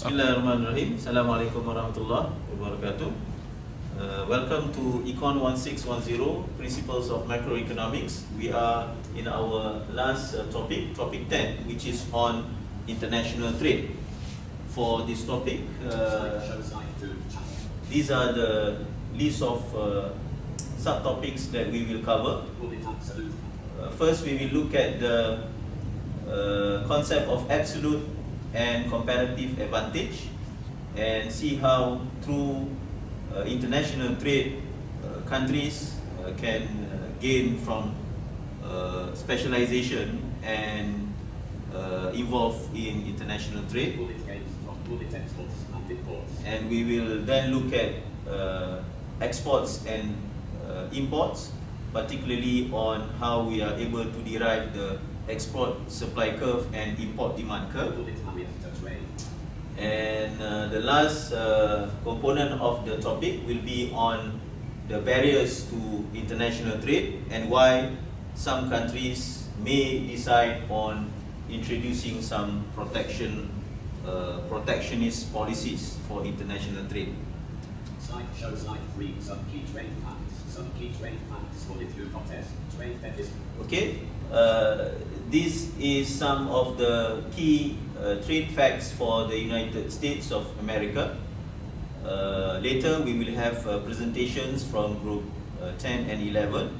Bismillahirrahmanirrahim. Assalamualaikum warahmatullahi wabarakatuh. Welcome to Econ 1610, Principles of Macroeconomics. We are in our last topic 10, which is on international trade. For this topic, these are the list of subtopics that we will cover. First, we will look at the concept of absolute and comparative advantage and see how through international trade countries can gain from specialization and involve in international trade. And we will then look at exports and imports, particularly on how we are able to derive the export supply curve and import demand curve. And the last component of the topic will be on the barriers to international trade and why some countries may decide on introducing some protectionist policies for international trade. Slide 3, some key trade facts for the two contest, trade deficit. Okay, this is some of the key trade facts for the United States of America. Later we will have presentations from group 10 and 11.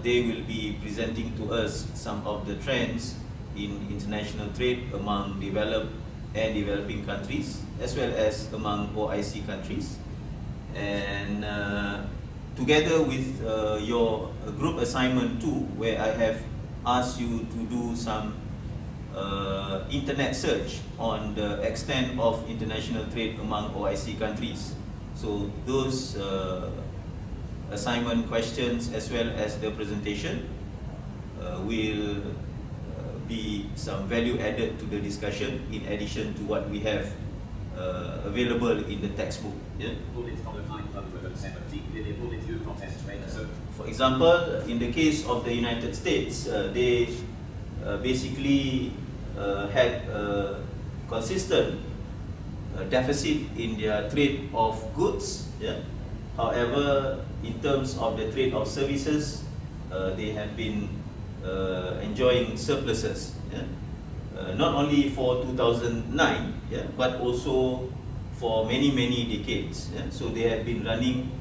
They will be presenting to us some of the trends in international trade among developed and developing countries, as well as among OIC countries. And together with your group assignment 2, where I have asked you to do some internet search on the extent of international trade among OIC countries. So those assignment questions as well as the presentation will be some value added to the discussion in addition to what we have available in the textbook. Yeah? For example, in the case of the United States, they basically had a consistent deficit in their trade of goods. Yeah? However, in terms of the trade of services, they have been enjoying surpluses. Yeah? Not only for 2009, yeah, but also for many decades. Yeah? So they have been running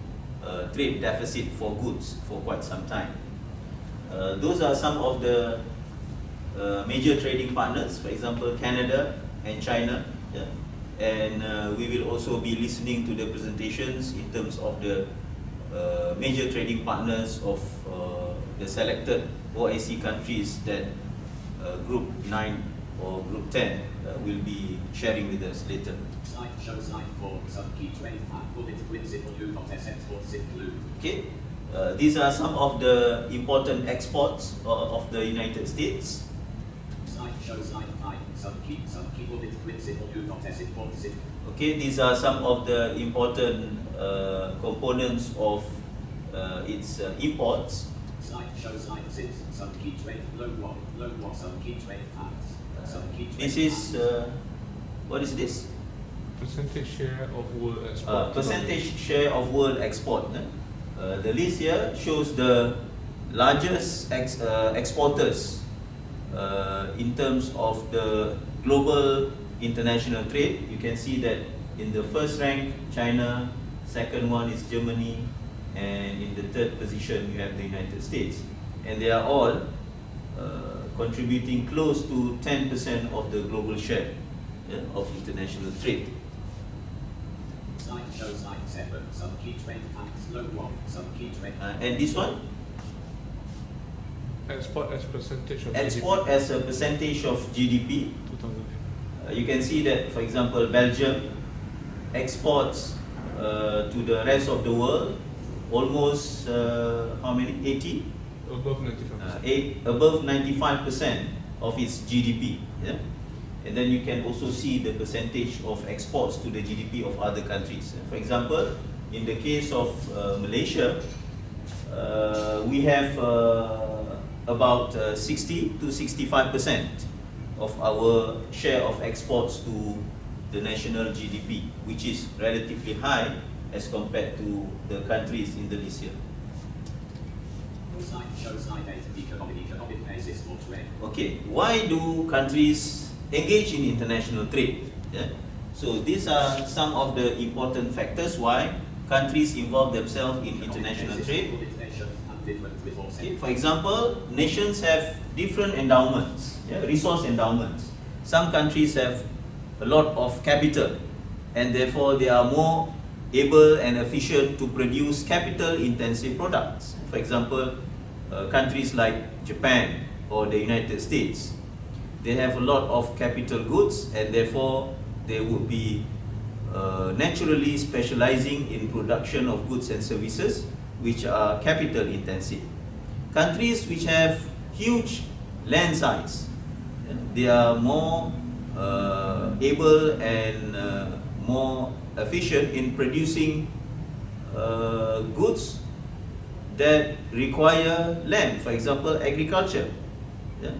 trade deficit for goods for quite some time. Those are some of the major trading partners, for example, Canada and China. Yeah? And we will also be listening to the presentations in terms of the major trading partners of the selected OIC countries that Group 9 or Group 10 will be sharing with us later. Slide 4, some key trade fact, principle you contest exports include. Okay, these are some of the important exports of the United States. Slide 5, some key principle you contest exports include. Okay, these are some of the important components of its imports. Slide 6, some key trade some key trade facts. This is what is this? Percentage share of world export. Percentage share of world export. The list here shows the largest exporters in terms of the global international trade. You can see that in the first rank, China, second one is Germany, and in the third position you have the United States. And they are all contributing close to 10% of the global share of international trade. Slide 7, some key trade facts, some key trade and this one? Export as percentage of Export GDP. as a percentage of GDP. 2008. You can see that, for example, Belgium exports to the rest of the world almost how many? 80? Above 95%. Above 95% of its GDP. Yeah? And then you can also see the percentage of exports to the GDP of other countries. For example, in the case of Malaysia, we have about 60 to 65% of our share of exports to the national GDP, which is relatively high as compared to the countries in the list here. Show slide 8, economic basis for trade. Okay, why do countries engage in international trade? Yeah? So these are some of the important factors why countries involve themselves in international trade. Okay, for example, nations have different endowments, resource endowments. Some countries have a lot of capital, and therefore they are more able and efficient to produce capital-intensive products. For example, countries like Japan or the United States, they have a lot of capital goods, and therefore they would be naturally specializing in production of goods and services which are capital intensive. Countries which have huge land size, they are more able and more efficient in producing goods that require land, for example, agriculture. Yeah?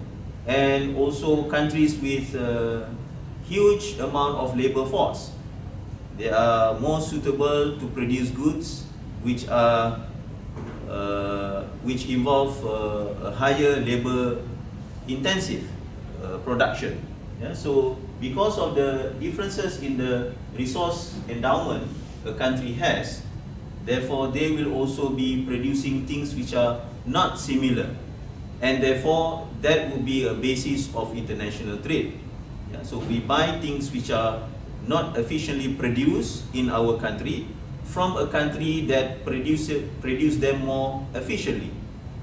And also countries with huge amount of labor force, they are more suitable to produce goods which are which involve a higher labor intensive production. Yeah? So because of the differences in the resource endowment a country has, therefore they will also be producing things which are not similar, and therefore that will be a basis of international trade. Yeah? So we buy things which are not efficiently produced in our country from a country that produce them more efficiently,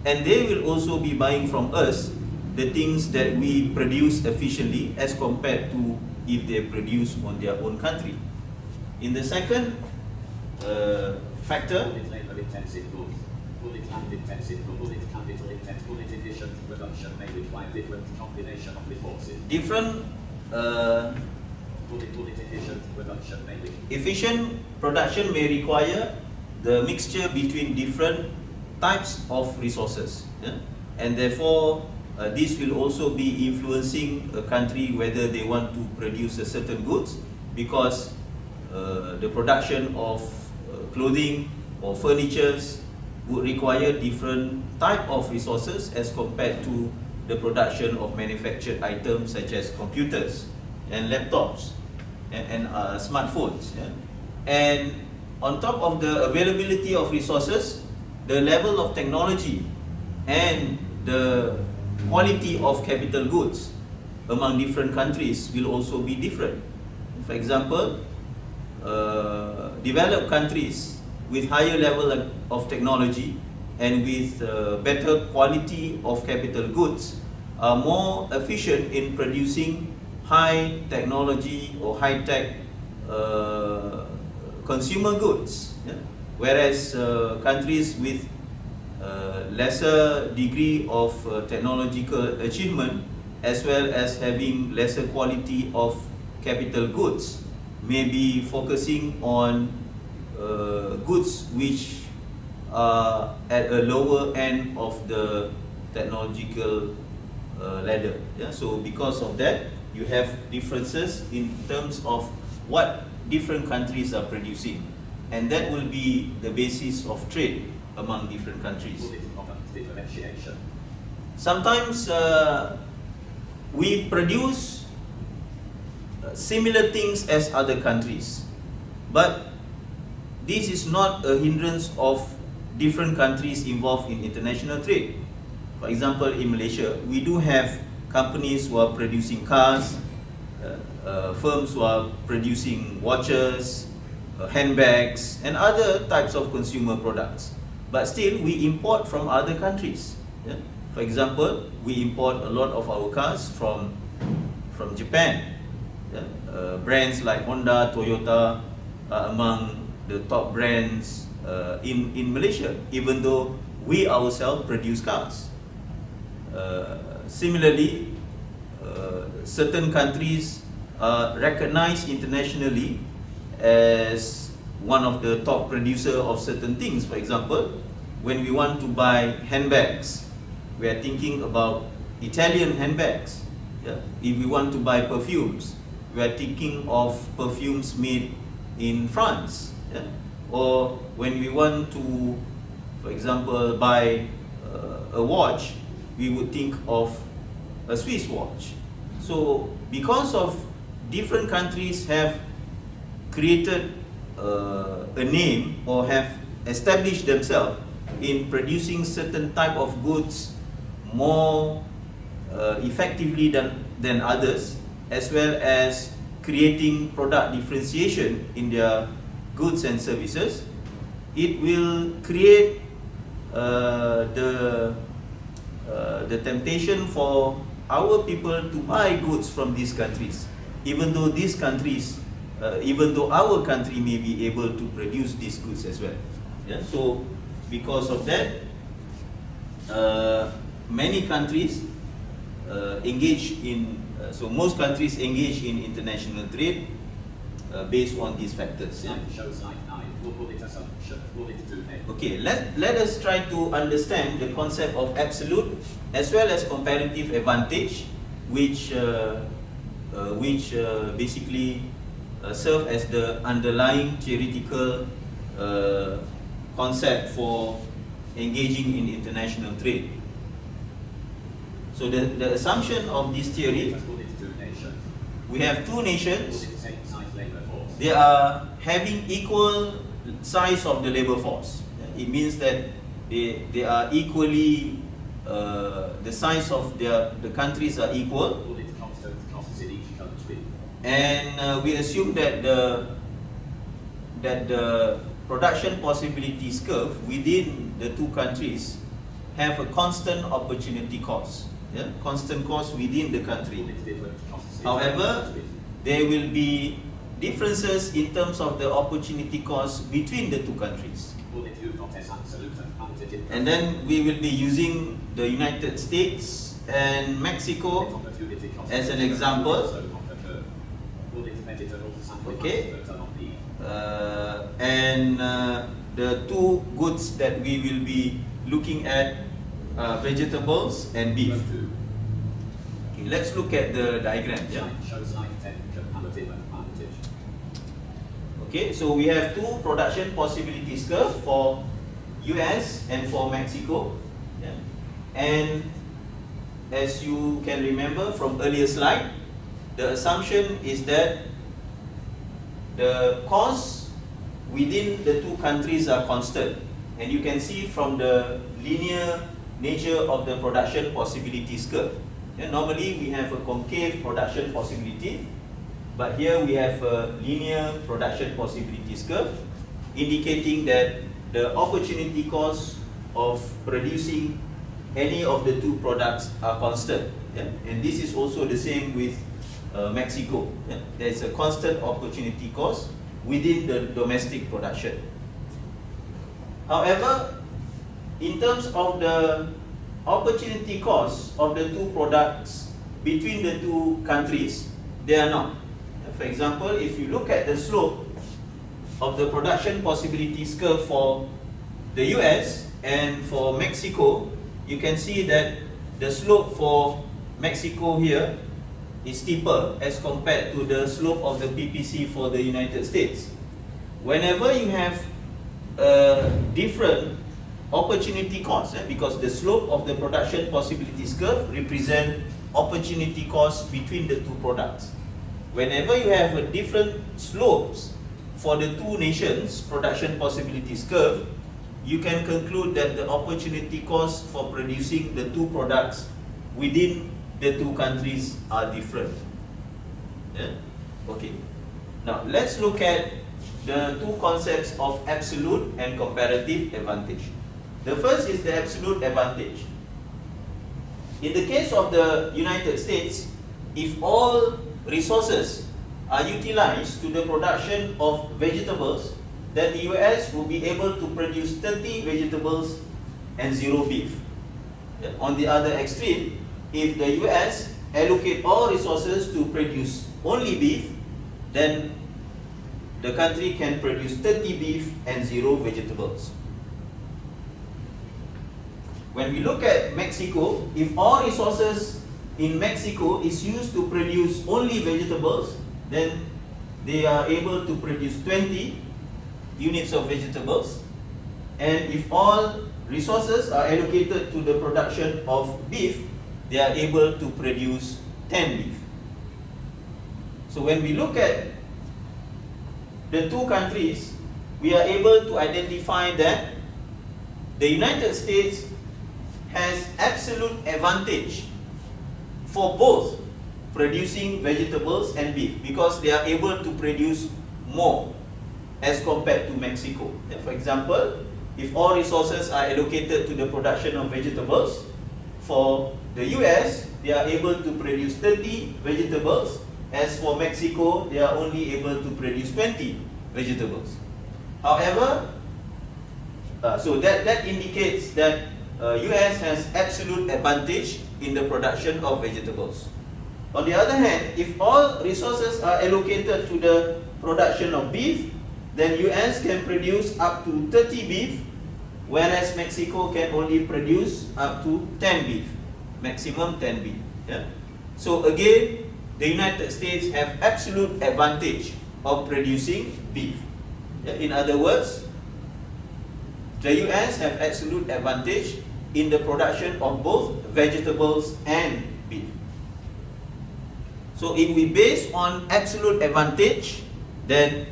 and they will also be buying from us the things that we produce efficiently as compared to if they produce on their own country. In the second factor, Labor-intensive goods, land-intensive goods, capital-intensive goods, efficient production may require different combination of resources. different efficient production may require the mixture between different types of resources, yeah? And therefore this will also be influencing a country whether they want to produce a certain goods, because the production of clothing or furnitures would require different type of resources as compared to the production of manufactured items such as computers and laptops and smartphones. Yeah? And on top of the availability of resources, the level of technology and the quality of capital goods among different countries will also be different. For example, developed countries with higher level of technology and with better quality of capital goods are more efficient in producing high technology or high-tech consumer goods, yeah? Whereas countries with lesser degree of technological achievement as well as having lesser quality of capital goods may be focusing on goods which are at a lower end of the technological ladder. Yeah? So because of that, you have differences in terms of what different countries are producing, and that will be the basis of trade among different countries. Differentiation. Sometimes we produce similar things as other countries, but this is not a hindrance of different countries involved in international trade. For example, in Malaysia, we do have companies who are producing cars, firms who are producing watches, handbags, and other types of consumer products. But still, we import from other countries. Yeah? For example, we import a lot of our cars from Japan. Yeah? Brands like Honda, Toyota are among the top brands in Malaysia, even though we ourselves produce cars. Similarly, certain countries are recognized internationally as one of the top producer of certain things. For example, when we want to buy handbags, we are thinking about Italian handbags. Yeah? If we want to buy perfumes, we are thinking of perfumes made in France, yeah? Or when we want to, for example, buy a watch, we would think of a Swiss watch. So because of different countries have created a name or have established themselves in producing certain type of goods more effectively than others, as well as creating product differentiation in their goods and services, it will create the temptation for our people to buy goods from these countries, even though these countries, even though our country may be able to produce these goods as well. Yeah? So because of that, many countries engage in, so most countries engage in international trade based on these factors. Yeah? Shows like 9. We'll put it assumption. We'll put it to name. Okay, let us try to understand the concept of absolute as well as comparative advantage, which basically serve as the underlying theoretical concept for engaging in international trade. So the assumption of this theory, Let's put it to nations. we have two Put nations. it the same size labor force. They are having equal size of the labor force. It means that they are equally, the size of the countries are equal, Put it constant costs in each country. and we assume that the production possibilities curve within the two countries have a constant opportunity cost. Yeah? Constant cost within the country. Put it different costs in However, countries. there will be differences in terms of the opportunity cost between the two countries. Put it U not as absolute and quantitative. And then we will be using the United States and Mexico as an example. Okay. And the two goods that we will be looking at are vegetables and beef. Okay, let's look at the diagram. Yeah? Shows like 10 comparative advantage. Okay, so we have two production possibilities curve for US and for Mexico. Yeah. And as you can remember from earlier slide, the assumption is that the costs within the two countries are constant. And you can see from the linear nature of the production possibilities curve. Yeah, normally we have a concave production possibility, but here we have a linear production possibilities curve, indicating that the opportunity cost of producing any of the two products are constant. Yeah? And this is also the same with Mexico. Yeah? There is a constant opportunity cost within the domestic production. However, in terms of the opportunity cost of the two products between the two countries, they are not. For example, if you look at the slope of the production possibilities curve for the US and for Mexico, you can see that the slope for Mexico here is steeper as compared to the slope of the PPC for the United States. Whenever you have a different opportunity cost, because the slope of the production possibilities curve represent opportunity cost between the two products. Whenever you have a different slopes for the two nations production possibilities curve, you can conclude that the opportunity cost for producing the two products within the two countries are different. Yeah? Okay. Now let's look at the two concepts of absolute and comparative advantage. The first is the absolute advantage. In the case of the United States, if all resources are utilized to the production of vegetables, then the US will be able to produce 30 vegetables and 0 beef. On the other extreme, if the US allocate all resources to produce only beef, then the country can produce 30 beef and 0 vegetables. When we look at Mexico, if all resources in Mexico is used to produce only vegetables, then they are able to produce 20 units of vegetables, and if all resources are allocated to the production of beef, they are able to produce 10 beef. So when we look at the two countries, we are able to identify that the United States has absolute advantage for both producing vegetables and beef, because they are able to produce more as compared to Mexico. For example, if all resources are allocated to the production of vegetables, for the US, they are able to produce 30 vegetables. As for Mexico, they are only able to produce 20 vegetables. However, so that indicates that US has absolute advantage in the production of vegetables. On the other hand, if all resources are allocated to the production of beef, then US can produce up to 30 beef, whereas Mexico can only produce up to 10 beef, maximum 10 beef. Yeah? So again, the United States have absolute advantage of producing beef. Yeah? In other words, the US have absolute advantage in the production of both vegetables and beef. So if we base on absolute advantage, then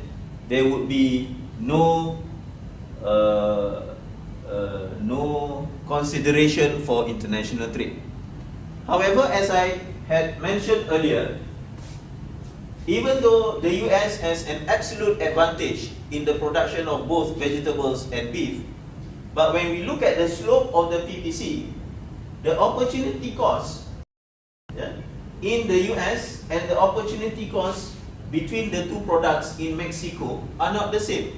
there would be no consideration for international trade. However, as I had mentioned earlier, even though the US has an absolute advantage in the production of both vegetables and beef, but when we look at the slope of the PPC, the opportunity cost in the US and the opportunity cost between the two products in Mexico are not the same.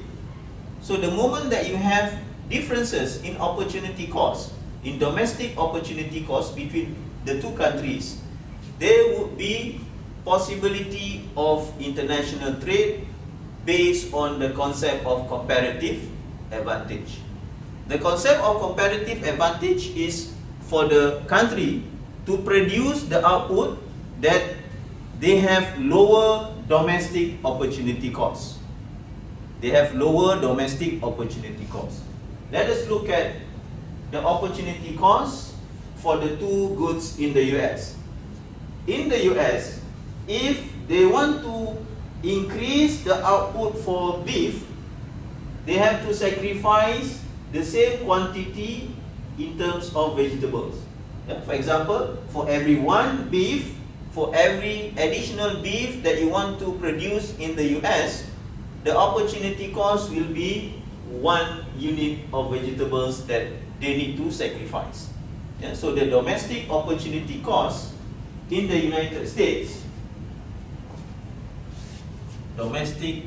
So the moment that you have differences in opportunity cost, in domestic opportunity cost between the two countries, there would be possibility of international trade based on the concept of comparative advantage. The concept of comparative advantage is for the country to produce the output that they have lower domestic opportunity costs. They have lower domestic opportunity costs. Let us look at the opportunity costs for the two goods in the US. In the US, if they want to increase the output for beef, they have to sacrifice the same quantity in terms of vegetables. For example, for every one beef, for every additional beef that you want to produce in the US, the opportunity cost will be 1 unit of vegetables that they need to sacrifice. So the domestic opportunity cost in the United States, domestic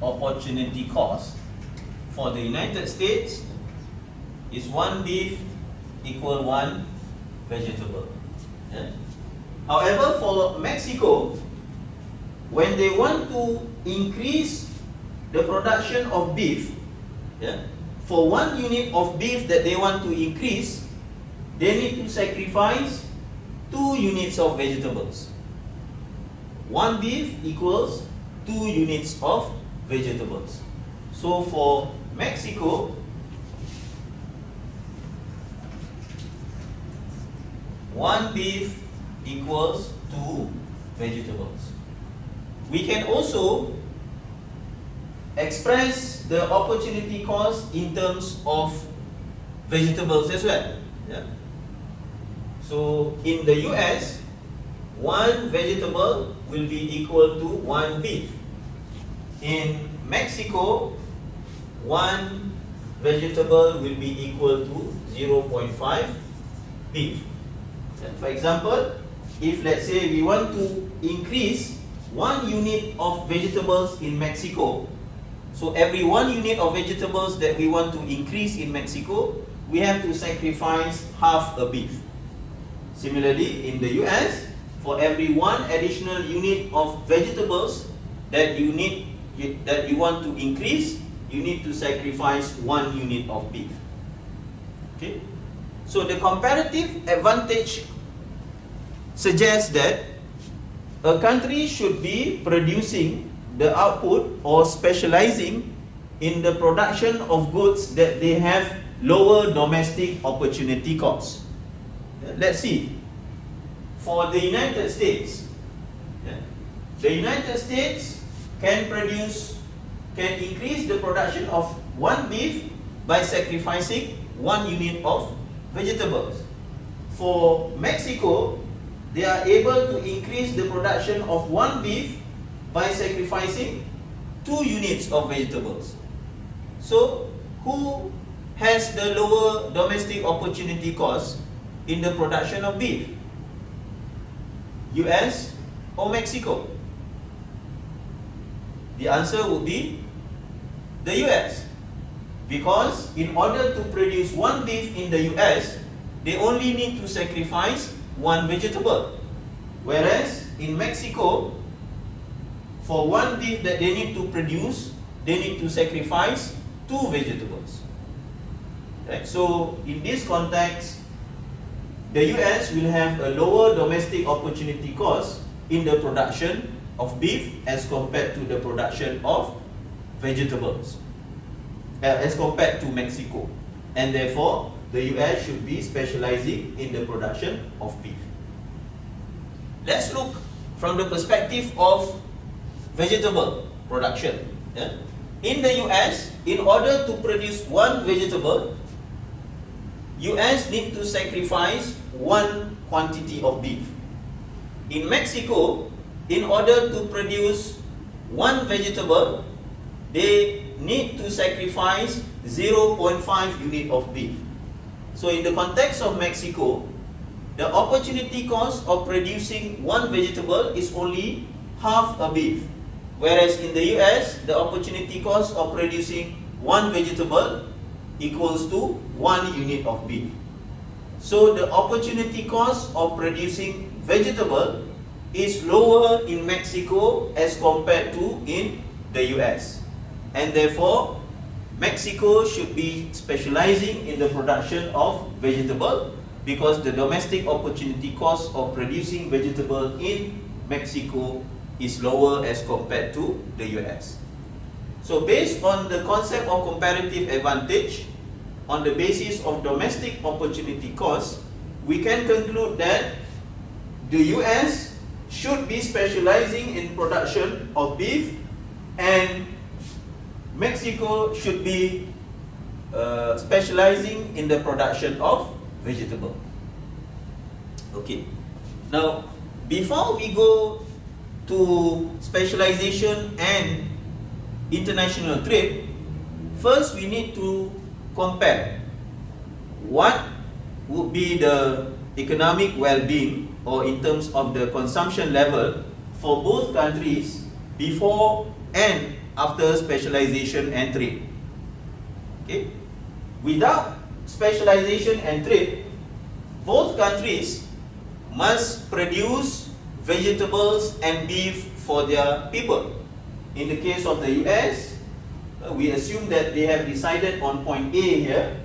opportunity cost for the United States is 1 beef equal 1 vegetable. However, for Mexico, when they want to increase the production of beef, for 1 unit of beef that they want to increase, they need to sacrifice 2 units of vegetables. 1 beef equals 2 units of vegetables. So for Mexico, 1 beef equals 2 vegetables. We can also express the opportunity cost in terms of vegetables as well. So in the US, 1 vegetable will be equal to 1 beef. In Mexico, 1 vegetable will be equal to 0.5 beef. For example, if let's say we want to increase 1 unit of vegetables in Mexico, so every 1 unit of vegetables that we want to increase in Mexico, we have to sacrifice half a beef. Similarly, in the US, for every 1 additional unit of vegetables that you want to increase, you need to sacrifice 1 unit of beef. Okay? So the comparative advantage suggests that a country should be producing the output or specializing in the production of goods that they have lower domestic opportunity costs. Let's see. For the United States, the United States can increase the production of one beef by sacrificing 1 unit of vegetables. For Mexico, they are able to increase the production of one beef by sacrificing 2 units of vegetables. So, who has the lower domestic opportunity cost in the production of beef? US or Mexico? The answer would be the US. Because in order to produce one beef in the US, they only need to sacrifice one vegetable. Whereas in Mexico, for one beef that they need to produce, they need to sacrifice 2 vegetables. Right? So in this context, the US will have a lower domestic opportunity cost in the production of beef as compared to the production of vegetables, as compared to Mexico. And therefore, the US should be specializing in the production of beef. Let's look from the perspective of vegetable production. In the US, in order to produce one vegetable, US need to sacrifice one quantity of beef. In Mexico, in order to produce one vegetable, they need to sacrifice 0.5 unit of beef. So in the context of Mexico, the opportunity cost of producing one vegetable is only half a beef. Whereas in the US, the opportunity cost of producing one vegetable equals to 1 unit of beef. So the opportunity cost of producing vegetable is lower in Mexico as compared to in the US. And therefore, Mexico should be specializing in the production of vegetable because the domestic opportunity cost of producing vegetable in Mexico is lower as compared to the US. So based on the concept of comparative advantage, on the basis of domestic opportunity cost, we can conclude that the US should be specializing in production of beef and Mexico should be specializing in the production of vegetable. Okay. Now, before we go to specialization and international trade, first we need to compare what would be the economic well-being or in terms of the consumption level for both countries before and after specialization and trade. Okay? Without specialization and trade, both countries must produce vegetables and beef for their people. In the case of the US, we assume that they have decided on point A here.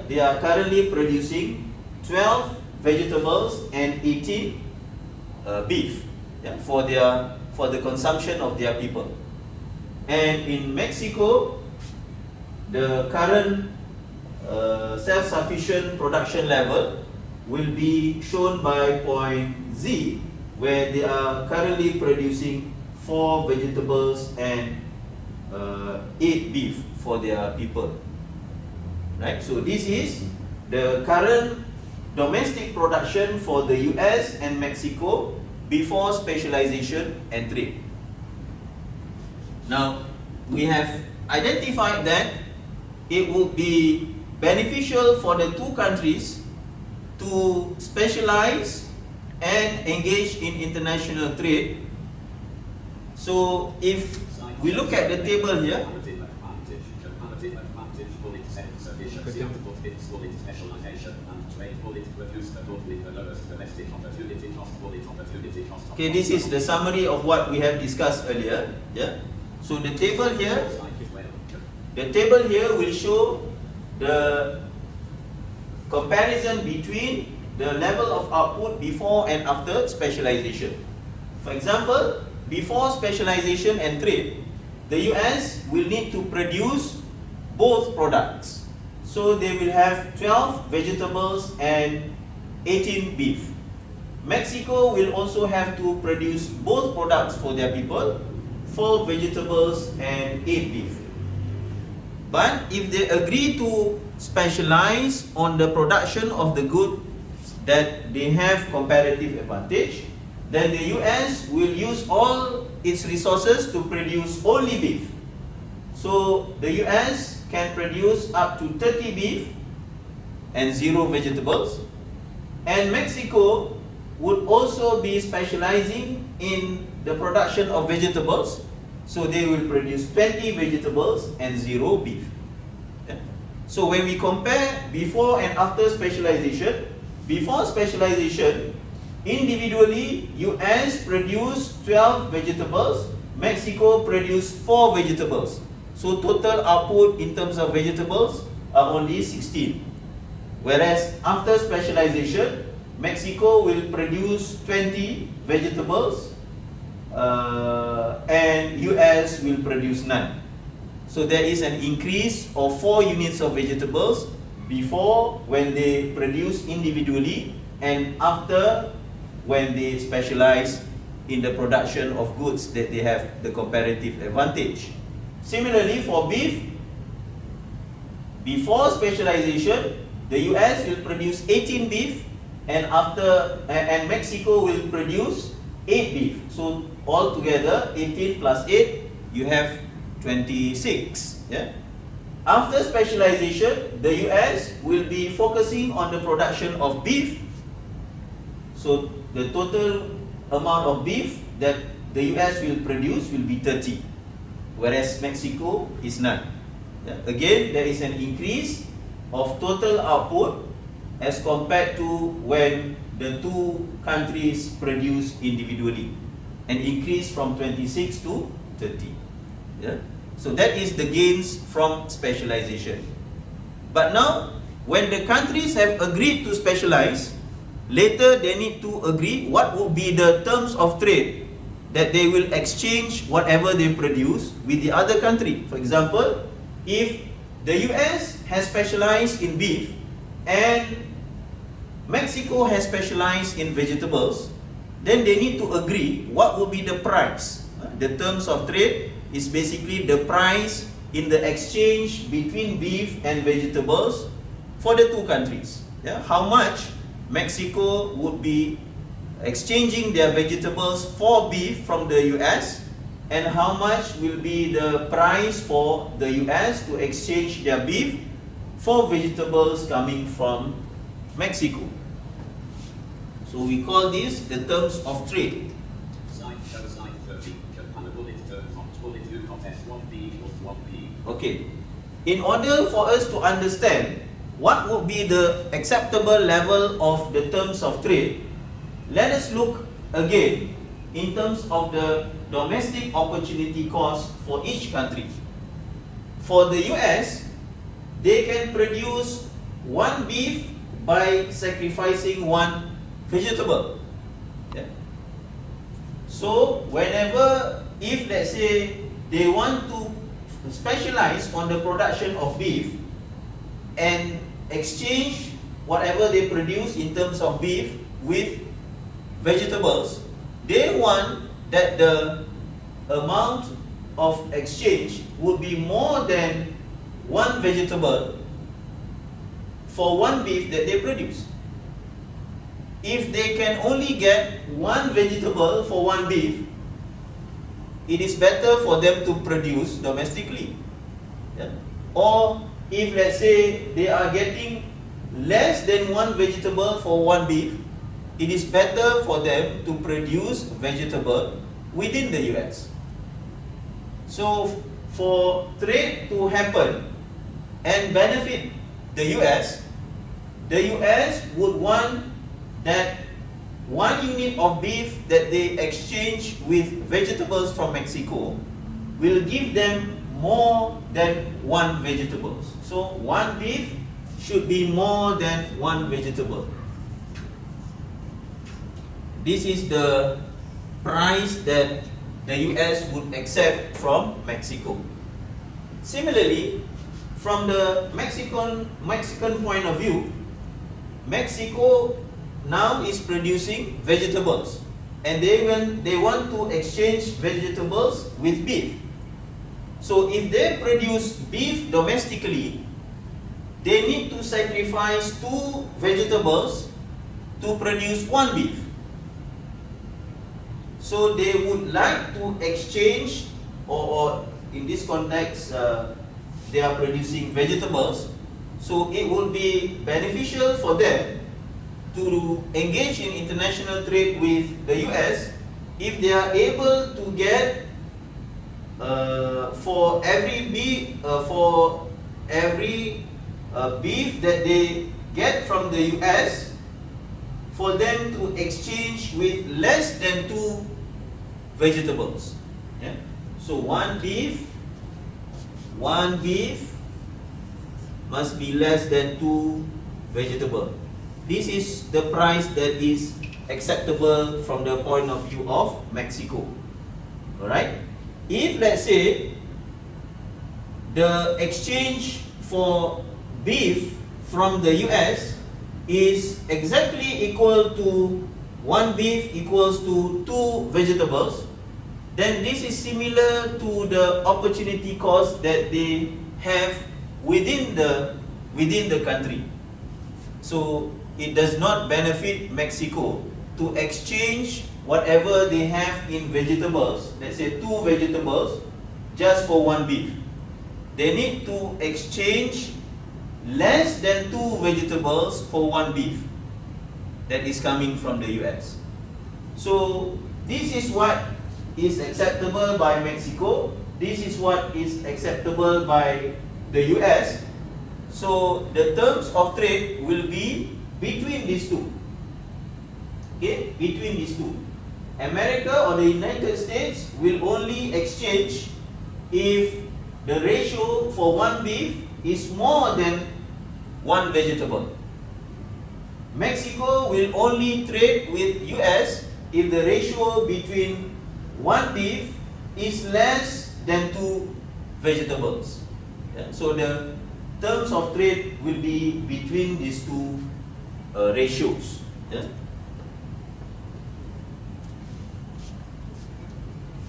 They are currently producing 12 vegetables and 18 beef for the consumption of their people. And in Mexico, the current self-sufficient production level will be shown by point Z, where they are currently producing 4 vegetables and 8 beef for their people. Right? So this is the current domestic production for the US and Mexico before specialization and trade. Now, we have identified that it would be beneficial for the two countries to specialize and engage in international trade. So, if we look at the table here, okay, this is the summary of what we have discussed earlier. So the table here will show the comparison between the level of output before and after specialization. For example, before specialization and trade, the US will need to produce both products. So they will have 12 vegetables and 18 beef. Mexico will also have to produce both products for their people, 4 vegetables and 8 beef. But if they agree to specialize on the production of the goods that they have comparative advantage, then the US will use all its resources to produce only beef. So the US can produce up to 30 beef and 0 vegetables, and Mexico would also be specializing in the production of vegetables, so they will produce 20 vegetables and 0 beef. Yeah. So when we compare before and after specialization, before specialization, individually US produced 12 vegetables, Mexico produced 4 vegetables. So total output in terms of vegetables are only 16. Whereas after specialization, Mexico will produce 20 vegetables and US will produce none. So there is an increase of 4 units of vegetables before, when they produce individually, and after, when they specialize in the production of goods that they have the comparative advantage. Similarly, for beef, before specialization, the US will produce 18 beef, and Mexico will produce 8 beef. So altogether, 18 plus 8, you have 26. Yeah? After specialization, the US will be focusing on the production of beef. So the total amount of beef that the US will produce will be 30, whereas Mexico is none. Yeah. Again, there is an increase of total output as compared to when the two countries produce individually, an increase from 26 to 30. Yeah. So that is the gains from specialization. But now, when the countries have agreed to specialize, later they need to agree what will be the terms of trade that they will exchange whatever they produce with the other country. For example, if the US has specialized in beef and Mexico has specialized in vegetables, then they need to agree what will be the price. The terms of trade is basically the price in the exchange between beef and vegetables for the two countries. Yeah? How much Mexico would be exchanging their vegetables for beef from the US, and how much will be the price for the US to exchange their beef for vegetables coming from Mexico. So we call this the terms of trade. Side 30. Bullet terms on bullet 2 contest 1B equals 1B. Okay. In order for us to understand what would be the acceptable level of the terms of trade, let us look again in terms of the domestic opportunity cost for each country. For the US, they can produce 1 beef by sacrificing 1 vegetable. Yeah. So whenever, if let's say they want to specialize on the production of beef and exchange whatever they produce in terms of beef with vegetables, they want that the amount of exchange would be more than 1 vegetable for 1 beef that they produce. If they can only get 1 vegetable for 1 beef, it is better for them to produce domestically. Yeah? Or if let's say they are getting less than 1 vegetable for 1 beef, it is better for them to produce vegetable within the US. So for trade to happen and benefit the US would want that 1 unit of beef that they exchange with vegetables from Mexico will give them more than 1 vegetable. So 1 beef should be more than 1 vegetable. This is the price that the US would accept from Mexico. Similarly, from the Mexican point of view, Mexico now is producing vegetables, and they want to exchange vegetables with beef. So if they produce beef domestically, they need to sacrifice 2 vegetables to produce 1 beef. So they would like to exchange, or in this context, they are producing vegetables. So it would be beneficial for them to engage in international trade with the US if they are able to get for every beef that they get from the US, for them to exchange with less than 2 vegetables. Yeah? So one beef must be less than 2 vegetables. This is the price that is acceptable from the point of view of Mexico. Alright? If, let's say, the exchange for beef from the US is exactly equal to 1 beef equals to 2 vegetables, then this is similar to the opportunity cost that they have within the country. So it does not benefit Mexico to exchange whatever they have in vegetables, let's say 2 vegetables, just for 1 beef. They need to exchange less than 2 vegetables for 1 beef that is coming from the US. So this is what is acceptable by Mexico. This is what is acceptable by the US. So the terms of trade will be between these two. Okay, between these two. America or the United States will only exchange if the ratio for 1 beef is more than 1 vegetable. Mexico will only trade with US if the ratio between 1 beef is less than 2 vegetables. Yeah? So the terms of trade will be between these two ratios. Yeah?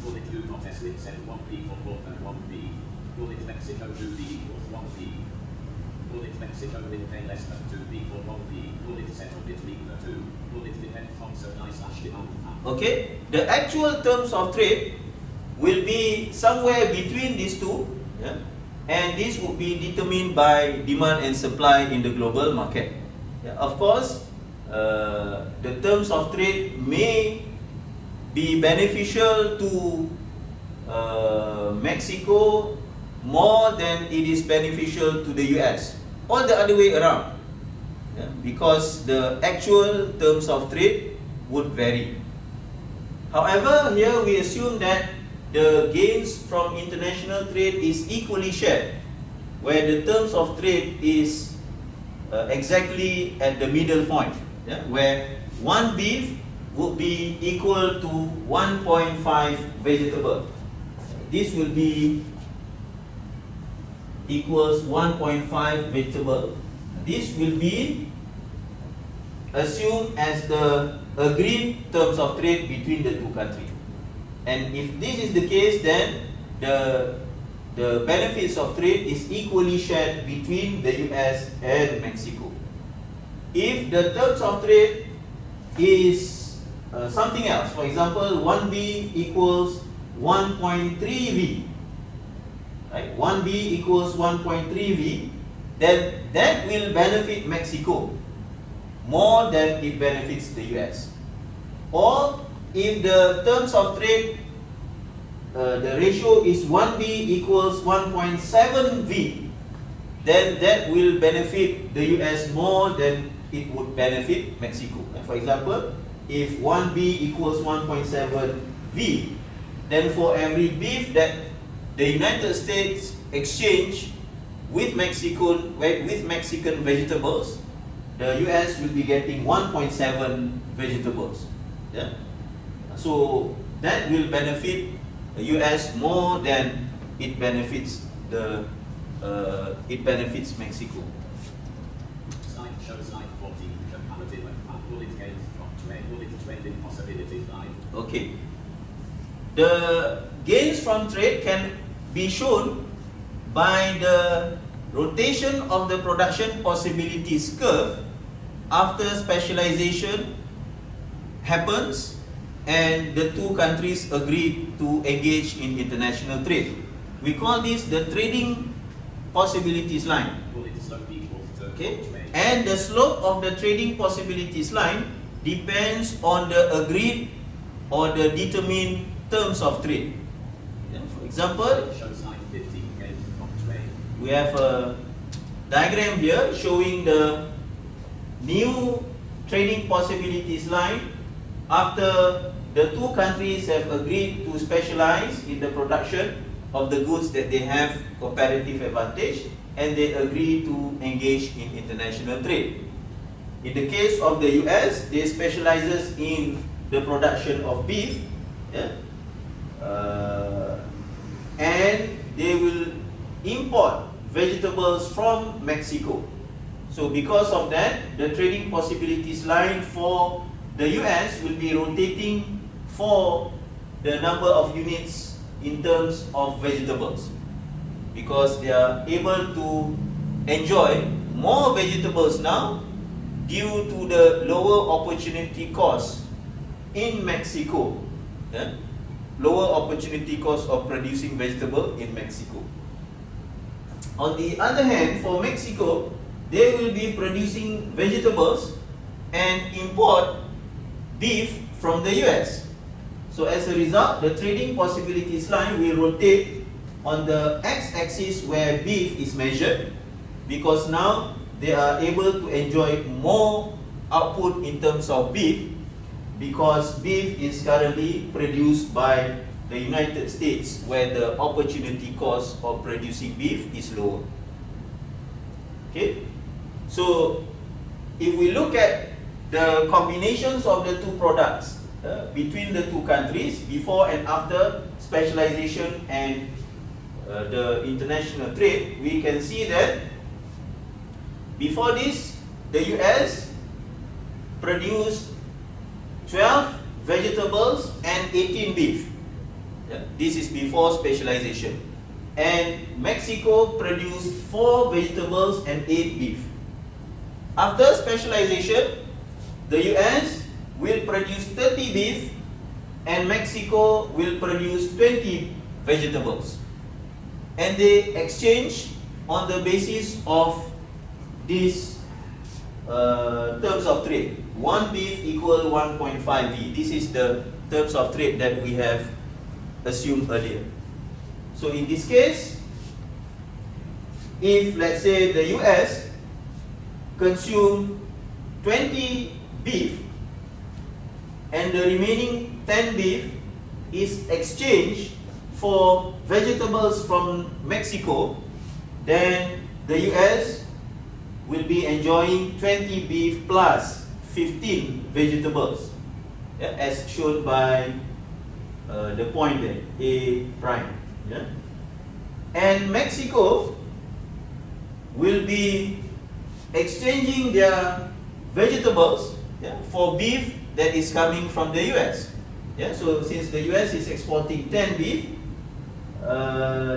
Will it do not S said 1 beef or more than 1 beef? Will it Mexico 2 beef equals 1 beef? Will it Mexico will pay less than 2 beef or 1 beef? Will it settle between the two? Will it depend on supply/demand? Okay, the actual terms of trade will be somewhere between these two, yeah? And this will be determined by demand and supply in the global market. Yeah, of course, the terms of trade may be beneficial to Mexico more than it is beneficial to the US, or the other way around, yeah? Because the actual terms of trade would vary. However, here we assume that the gains from international trade is equally shared, where the terms of trade is exactly at the middle point, yeah? Where 1 beef would be equal to 1.5 vegetable. This will be equals 1.5 vegetable. This will be assumed as the agreed terms of trade between the two countries. And if this is the case, then the benefits of trade is equally shared between the US and Mexico. If the terms of trade is something else, for example, 1B equals 1.3 V, right? 1B equals 1.3 V, then that will benefit Mexico more than it benefits the US. Or if the terms of trade, the ratio is 1B equals 1.7 V, then that will benefit the US more than it would benefit Mexico. For example, if 1B equals 1.7 V, then for every beef that the United States exchange with Mexican vegetables, the US will be getting 1.7 vegetables. Yeah? So that will benefit the US more than it benefits Mexico. Slide shows slide 14, comparative and bullet gains from trade, bullet trading possibilities line. Okay. The gains from trade can be shown by the rotation of the production possibilities curve after specialization happens and the two countries agree to engage in international trade. We call this the trading possibilities line. Bullet slope equals to Okay, trade. and the slope of the trading possibilities line depends on the agreed or the determined terms of trade. Yeah, for example, Shows slide 15, gains from trade. we have a diagram here showing the new trading possibilities line after the two countries have agreed to specialize in the production of the goods that they have comparative advantage and they agree to engage in international trade. In the case of the US, they specializes in the production of beef, yeah? And they will import vegetables from Mexico. So because of that, the trading possibilities line for the US will be rotating for the number of units in terms of vegetables, because they are able to enjoy more vegetables now due to the lower opportunity cost in Mexico. Yeah? Lower opportunity cost of producing vegetable in Mexico. On the other hand, for Mexico, they will be producing vegetables and import beef from the US. So as a result, the trading possibilities line will rotate on the x-axis where beef is measured, because now they are able to enjoy more output in terms of beef, because beef is currently produced by the United States, where the opportunity cost of producing beef is lower. Okay, so if we look at the combinations of the two products between the two countries before and after specialization and the international trade, we can see that before this, the US produced 12 vegetables and 18 beef. This is before specialization. And Mexico produced 4 vegetables and 8 beef. After specialization, the US will produce 30 beef and Mexico will produce 20 vegetables. And they exchange on the basis of these terms of trade. 1 beef equal 1.5 V. This is the terms of trade that we have assumed earlier. So in this case, if let's say the US consume 20 beef and the remaining 10 beef is exchanged for vegetables from Mexico, then the US will be enjoying 20 beef plus 15 vegetables, as shown by the point there, A prime. Yeah? And Mexico will be exchanging their vegetables for beef that is coming from the US. Yeah? So since the US is exporting 10 beef,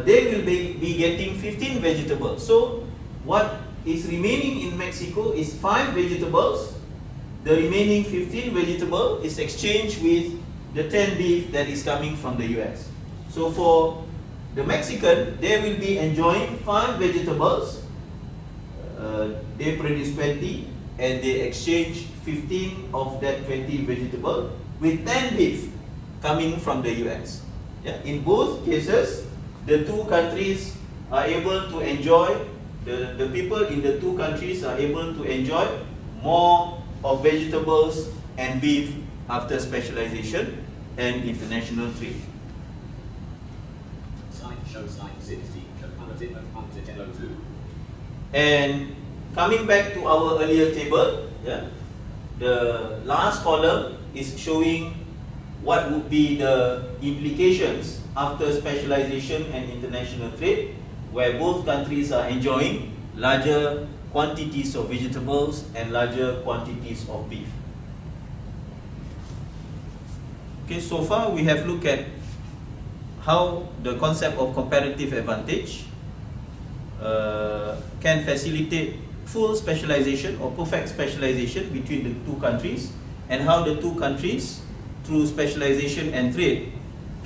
they will be getting 15 vegetables. So what is remaining in Mexico is 5 vegetables. The remaining 15 vegetable is exchanged with the 10 beef that is coming from the US. So for the Mexican, they will be enjoying 5 vegetables. They produce 20 and they exchange 15 of that 20 vegetable with 10 beef coming from the US. Yeah? In both cases, the two countries are able to enjoy, the people in the two countries are able to enjoy more of vegetables and beef after specialization and international trade. Slide shows slide 16, comparative advantage LO2. And coming back to our earlier table, the last column is showing what would be the implications after specialization and international trade, where both countries are enjoying larger quantities of vegetables and larger quantities of beef. Okay, so far we have looked at how the concept of comparative advantage can facilitate full specialization or perfect specialization between the two countries, and how the two countries, through specialization and trade,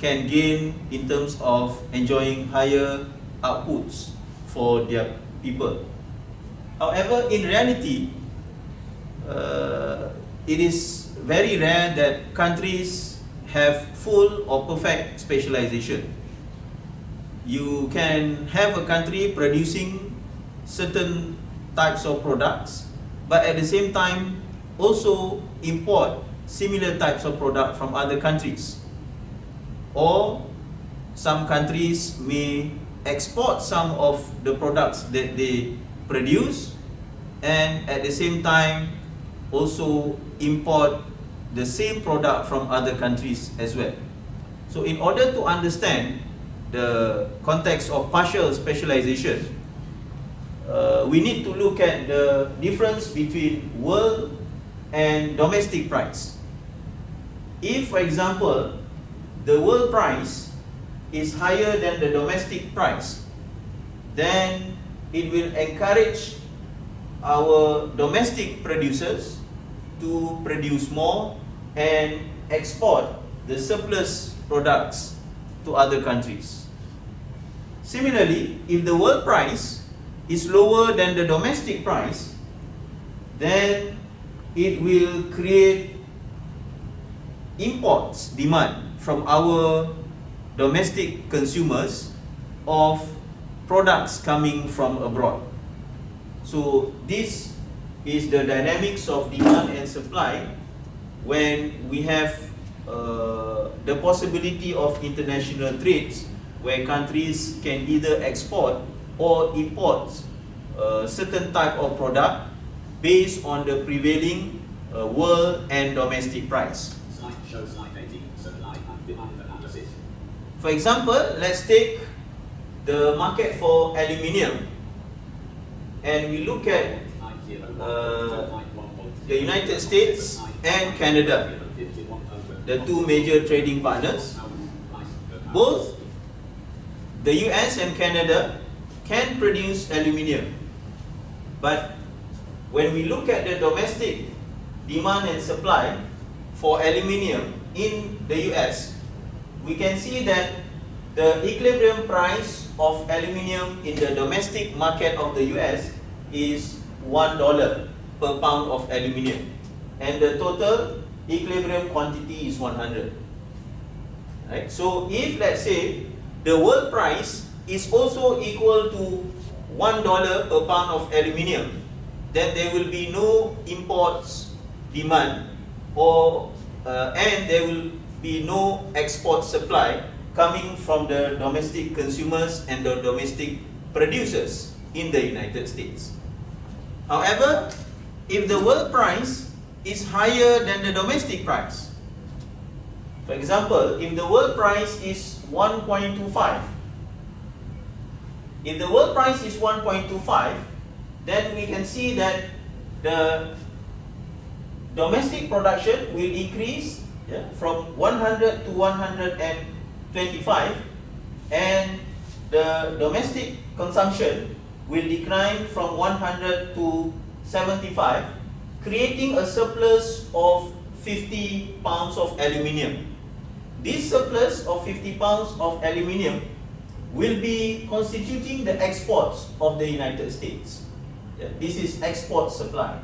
can gain in terms of enjoying higher outputs for their people. However, in reality, it is very rare that countries have full or perfect specialization. You can have a country producing certain types of products, but at the same time also import similar types of product from other countries. Or some countries may export some of the products that they produce and at the same time also import the same product from other countries as well. So in order to understand the context of partial specialization, we need to look at the difference between world and domestic price. If, for example, the world price is higher than the domestic price, then it will encourage our domestic producers to produce more and export the surplus products to other countries. Similarly, if the world price is lower than the domestic price, then it will create imports demand from our domestic consumers of products coming from abroad. So this is the dynamics of demand and supply when we have the possibility of international trades, where countries can either export or import certain type of product based on the prevailing world and domestic price. Show slide 18, supply and demand analysis. For example, let's take the market for aluminium, and we look at the United States and Canada, the two major trading partners. Both the US and Canada can produce aluminium, but when we look at the domestic demand and supply for aluminium in the US, we can see that the equilibrium price of aluminium in the domestic market of the US is $1 per pound of aluminium, and the total equilibrium quantity is 100. Right? So if, let's say, the world price is also equal to $1 per pound of aluminium, then there will be no imports demand, or and there will be no export supply coming from the domestic consumers and the domestic producers in the United States. However, if the world price is higher than the domestic price, for example, if the world price is 1.25, if the world price is 1.25, then we can see that the domestic production will increase from 100 to 125, and the domestic consumption will decline from 100 to 75, creating a surplus of 50 pounds of aluminium. This surplus of 50 pounds of aluminium will be constituting the exports of the United States. This is export supply,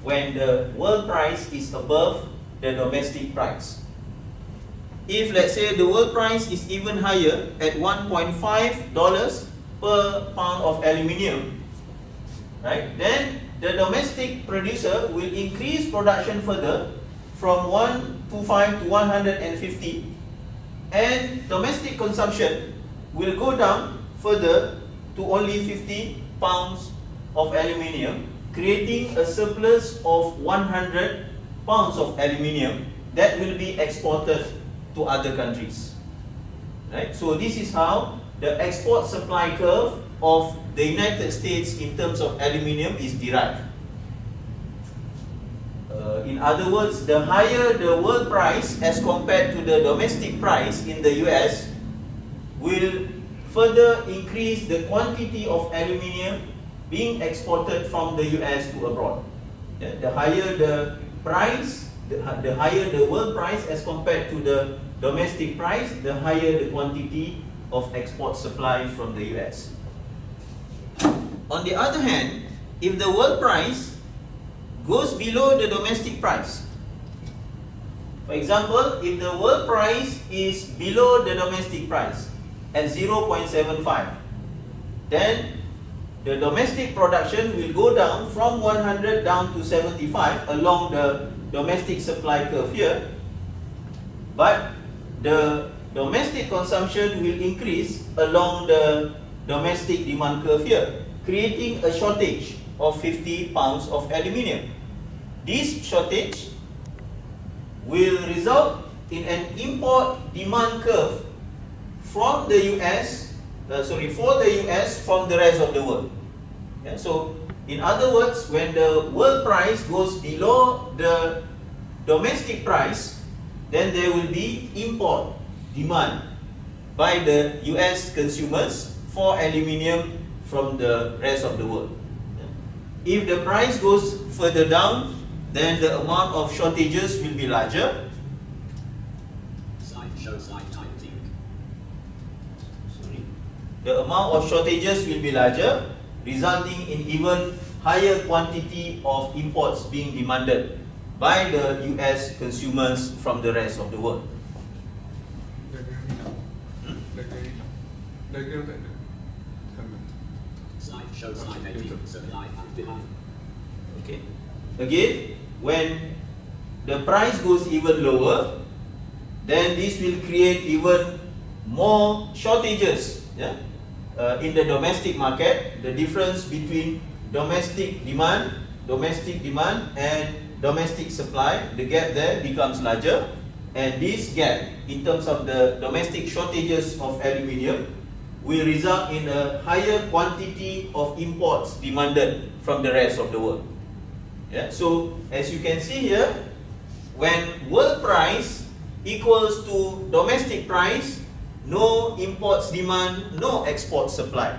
when the world price is above the domestic price. If, let's say, the world price is even higher at $1.5 per pound of aluminium, right, then the domestic producer will increase production further from 125 to 150, and domestic consumption will go down further to only 50 pounds of aluminium, creating a surplus of 100 pounds of aluminium that will be exported to other countries. Right? So this is how the export supply curve of the United States in terms of aluminium is derived. In other words, the higher the world price as compared to the domestic price in the US will further increase the quantity of aluminium being exported from the US to abroad. The higher the price, the higher the world price as compared to the domestic price, the higher the quantity of export supply from the US. On the other hand, if the world price goes below the domestic price, for example, if the world price is below the domestic price at 0.75, then the domestic production will go down from 100 down to 75 along the domestic supply curve here, but the domestic consumption will increase along the domestic demand curve here, creating a shortage of 50 pounds of aluminium. This shortage will result in an import demand curve from the US, for the US from the rest of the world. Yeah, so in other words, when the world price goes below the domestic price, then there will be import demand by the US consumers for aluminium from the rest of the world. Yeah. If the price goes further down, then the amount of shortages will be larger. Slide 19. The amount of shortages will be larger, resulting in even higher quantity of imports being demanded by the US consumers from the rest of the world. Slide 18. Supply and demand. Okay. Again, when the price goes even lower, then this will create even more shortages. Yeah? In the domestic market, the difference between domestic demand and domestic supply, the gap there becomes larger, and this gap in terms of the domestic shortages of aluminium will result in a higher quantity of imports demanded from the rest of the world. Yeah? So as you can see here, when world price equals to domestic price, no imports demand, no export supply.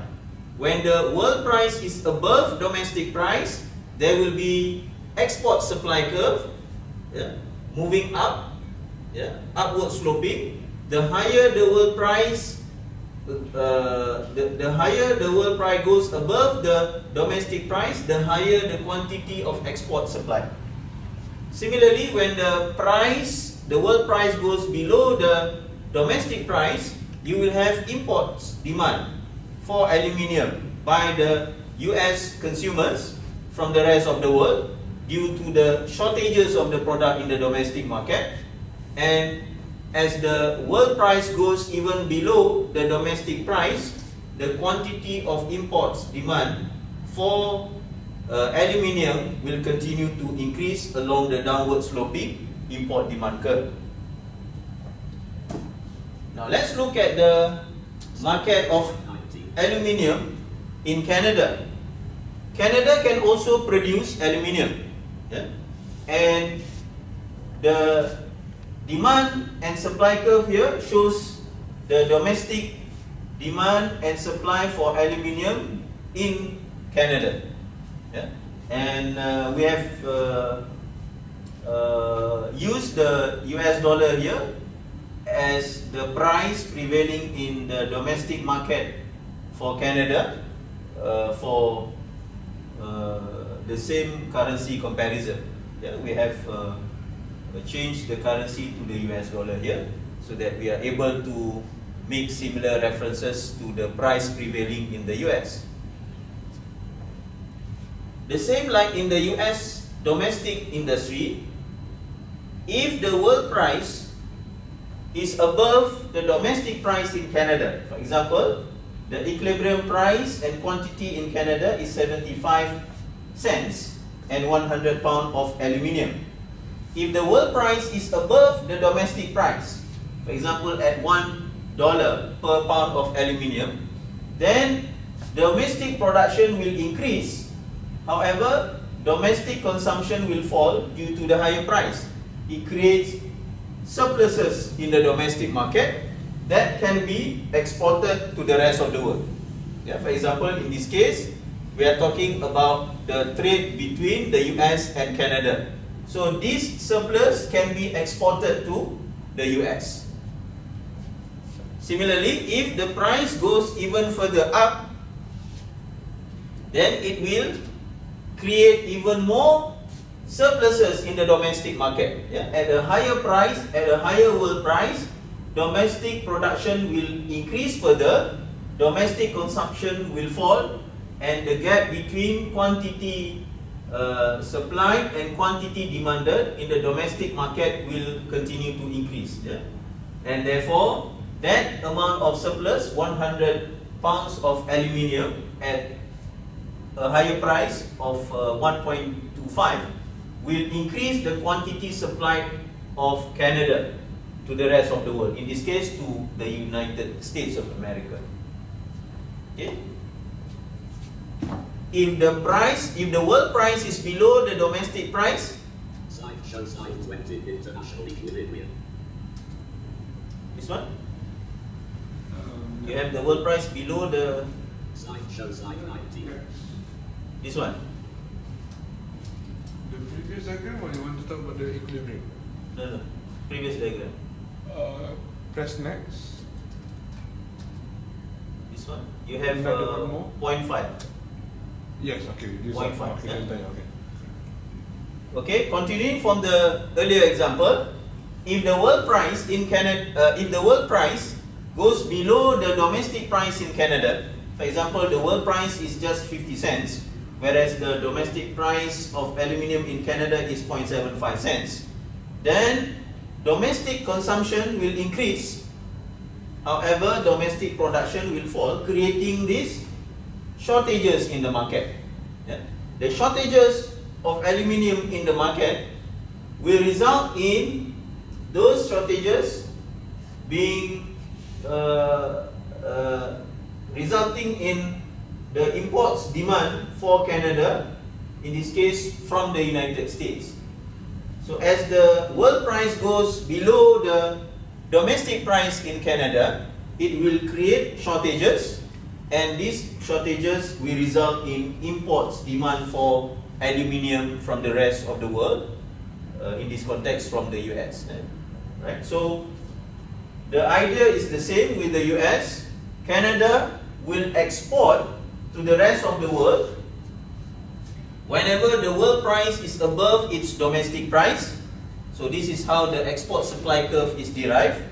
When the world price is above domestic price, there will be export supply curve, yeah, moving up, yeah, upward sloping. The higher the world price, the higher the world price goes above the domestic price, the higher the quantity of export supply. Similarly, when the world price goes below the domestic price, you will have imports demand for aluminium by the US consumers from the rest of the world due to the shortages of the product in the domestic market. And as the world price goes even below the domestic price, the quantity of imports demand for aluminium will continue to increase along the downward sloping import demand curve. Now let's look at the market of aluminium in Canada. Canada can also produce aluminium, yeah? And the demand and supply curve here shows the domestic demand and supply for aluminium in Canada, yeah? And we have used the US dollar here as the price prevailing in the domestic market for Canada for the same currency comparison. Yeah, we have changed the currency to the US dollar here so that we are able to make similar references to the price prevailing in the US. The same like in the US domestic industry, if the world price is above the domestic price in Canada, for example, the equilibrium price and quantity in Canada is 75 cents and 100 pounds of aluminium. if the world price is above the domestic price, for example at $1 per pound of aluminium, then domestic production will increase. However, domestic consumption will fall due to the higher price. It creates surpluses in the domestic market that can be exported to the rest of the world. Yeah, for example, in this case, we are talking about the trade between the US and Canada. So this surplus can be exported to the US. Similarly, if the price goes even further up, then it will create even more surpluses in the domestic market. Yeah? At a higher price, at a higher world price, domestic production will increase further, domestic consumption will fall, and the gap between quantity supplied and quantity demanded in the domestic market will continue to increase. Yeah? And therefore, that amount of surplus, 100 pounds of aluminium at a higher price of 1.25, will increase the quantity supplied of Canada to the rest of the world, in this case to the United States of America. Okay? If the world price is below the domestic price, Slide shows slide 20, international equilibrium. this one, you have the world price below the, Slide shows slide 19. this one. The previous diagram, or you want to talk about the equilibrium? No, previous diagram. Press next. This one. You have Another one more? 0.5. Yes, okay. This 0.5, one. Okay, yeah. then, okay. Okay, continuing from the earlier example, if the world price in Canada, if the world price goes below the domestic price in Canada, for example, the world price is just 50 cents, whereas the domestic price of aluminium in Canada is 0.75 cents, then domestic consumption will increase. However, domestic production will fall, creating these shortages in the market. Yeah? The shortages of aluminium in the market will result in those shortages being resulting in the imports demand for Canada, in this case from the United States. So as the world price goes below the domestic price in Canada, it will create shortages, and these shortages will result in imports demand for aluminium from the rest of the world, in this context from the US. Right? So the idea is the same with the US. Canada will export to the rest of the world whenever the world price is above its domestic price. So this is how the export supply curve is derived.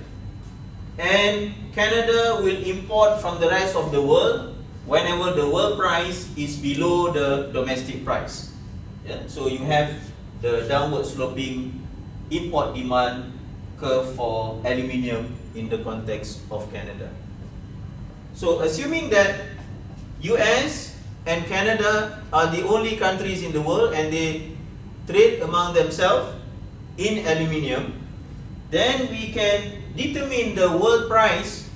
And Canada will import from the rest of the world whenever the world price is below the domestic price. Yeah? So you have the downward sloping import demand curve for aluminium in the context of Canada. So assuming that US and Canada are the only countries in the world and they trade among themselves in aluminium, then we can determine the world price,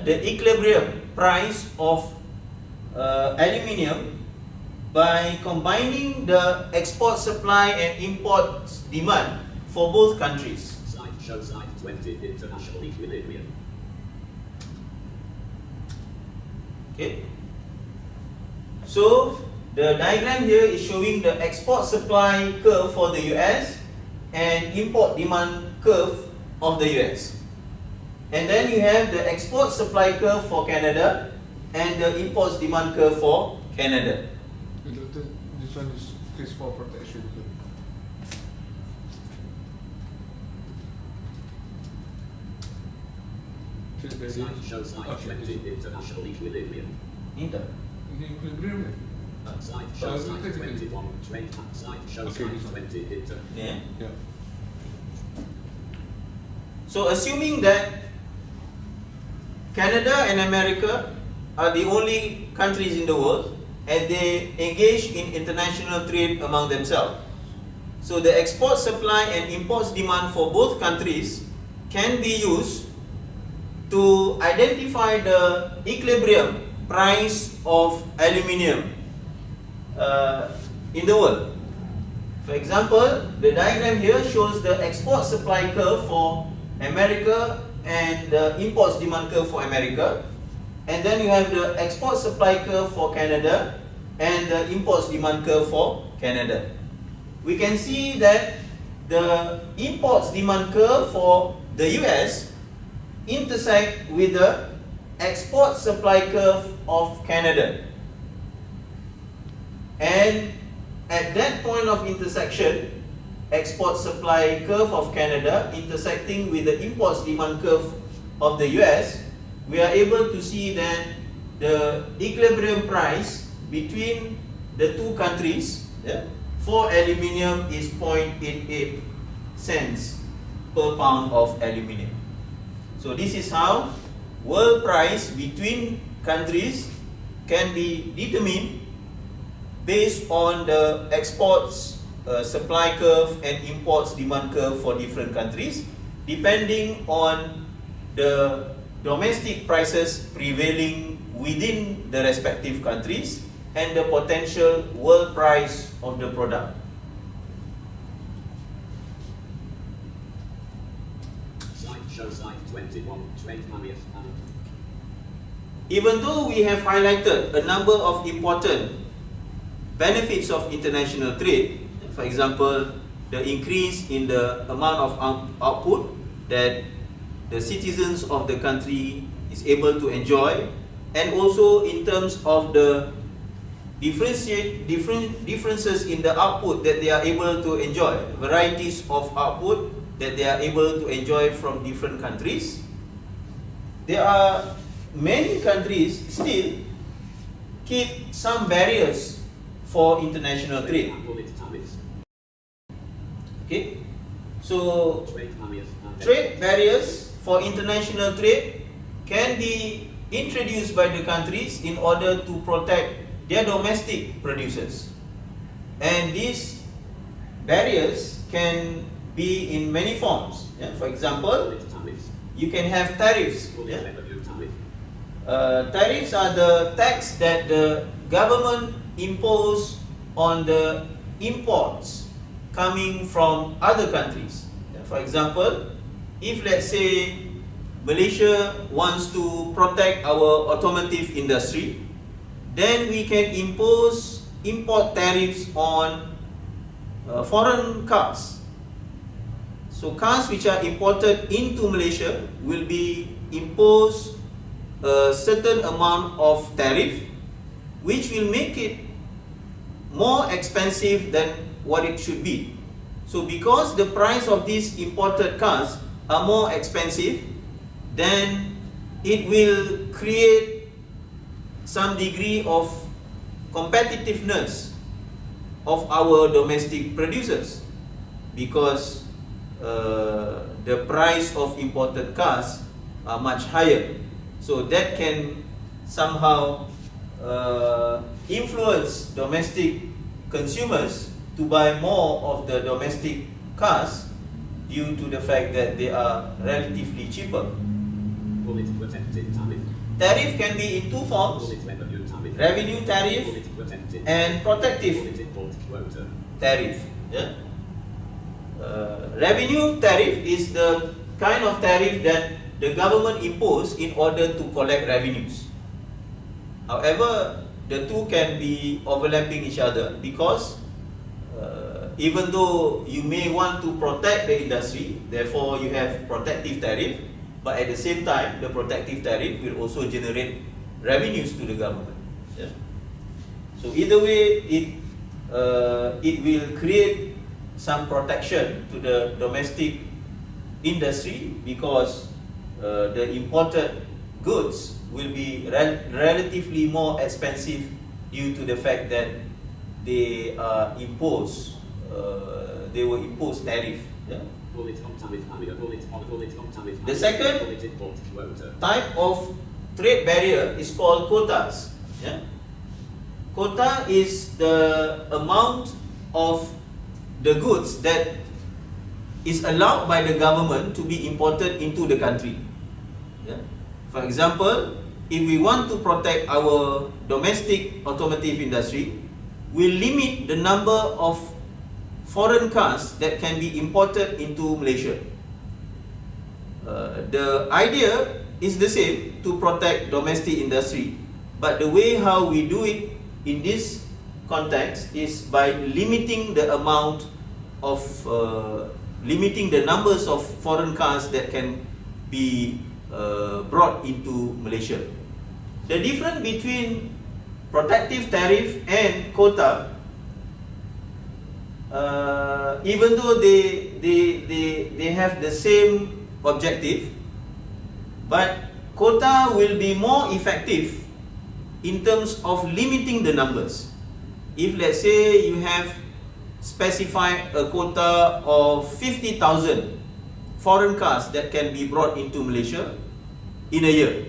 the equilibrium price of aluminium by combining the export supply and import demand for both countries. Slide shows slide 20, international equilibrium. Okay. So the diagram here is showing the export supply curve for the US and import demand curve of the US. And then you have the export supply curve for Canada and the imports demand curve for Canada. This one is for protection. Slide shows slide 20, international equilibrium. Ini tak? Ini equilibrium ni? Slide shows slide 21, 20, slide shows Okay, this slide one. 20, inter. Yeah. Yeah. So assuming that Canada and America are the only countries in the world and they engage in international trade among themselves. So the export supply and imports demand for both countries can be used to identify the equilibrium price of aluminium in the world. For example, the diagram here shows the export supply curve for America and the imports demand curve for America. And then you have the export supply curve for Canada and the imports demand curve for Canada. We can see that the imports demand curve for the US intersect with the export supply curve of Canada. And at that point of intersection, export supply curve of Canada intersecting with the imports demand curve of the US, we are able to see that the equilibrium price between the two countries, for aluminium is 0.88 cents per pound of aluminium. So this is how world price between countries can be determined based on the exports supply curve and imports demand curve for different countries, depending on the domestic prices prevailing within the respective countries and the potential world price of the product. Slide 21, trade barriers and Even though we have highlighted a number of important benefits of international trade, for example, the increase in the amount of output that the citizens of the country is able to enjoy, and also in terms of the differences in the output that they are able to enjoy, varieties of output that they are able to enjoy from different countries. There are many countries still keep some barriers for international trade. Okay, so trade barriers for international trade can be introduced by the countries in order to protect their domestic producers, and these barriers can be in many forms. For example, you can have tariffs. Tariffs are the tax that the government impose on the imports coming from other countries. For example, if let's say Malaysia wants to protect our automotive industry, then we can impose import tariffs on foreign cars. So cars which are imported into Malaysia will be imposed a certain amount of tariff, which will make it more expensive than what it should be. So because the price of these imported cars are more expensive, then it will create some degree of competitiveness of our domestic producers, because the price of imported cars are much higher. So that can somehow influence domestic consumers to buy more of the domestic cars due to the fact that they are relatively cheaper. Tariff can be in two forms: revenue tariff and protective tariff. Revenue tariff is the kind of tariff that the government impose in order to collect revenues. However, the two can be overlapping each other, because even though you may want to protect the industry, therefore you have protective tariff, but at the same time the protective tariff will also generate revenues to the government. So either way, it will create some protection to the domestic industry, because the imported goods will be relatively more expensive due to the fact that they are imposed. They will impose tariff. The second type of trade barrier is called quotas. Quota is the amount of the goods that is allowed by the government to be imported into the country. Yeah? For example, if we want to protect our domestic automotive industry, we limit the number of foreign cars that can be imported into Malaysia. The idea is the same, to protect domestic industry, but the way how we do it in this context is by limiting the amount of limiting the numbers of foreign cars that can be brought into Malaysia. The difference between protective tariff and quota, even though they have the same objective, but quota will be more effective in terms of limiting the numbers. If let's say you have specified a quota of 50,000 foreign cars that can be brought into Malaysia in a year,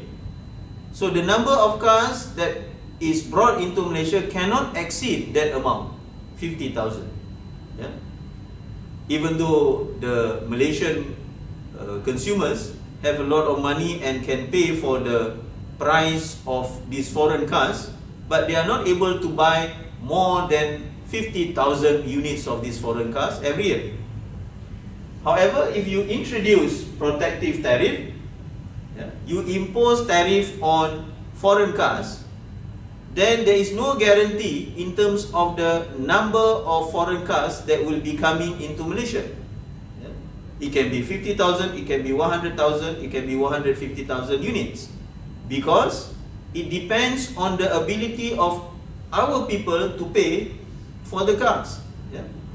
so the number of cars that is brought into Malaysia cannot exceed that amount, 50,000. Yeah? Even though the Malaysian consumers have a lot of money and can pay for the price of these foreign cars, but they are not able to buy more than 50,000 units of these foreign cars every year. However, if you introduce protective tariff, you impose tariff on foreign cars, then there is no guarantee in terms of the number of foreign cars that will be coming into Malaysia. It can be 50,000, it can be 100,000, it can be 150,000 units, because it depends on the ability of our people to pay for the cars.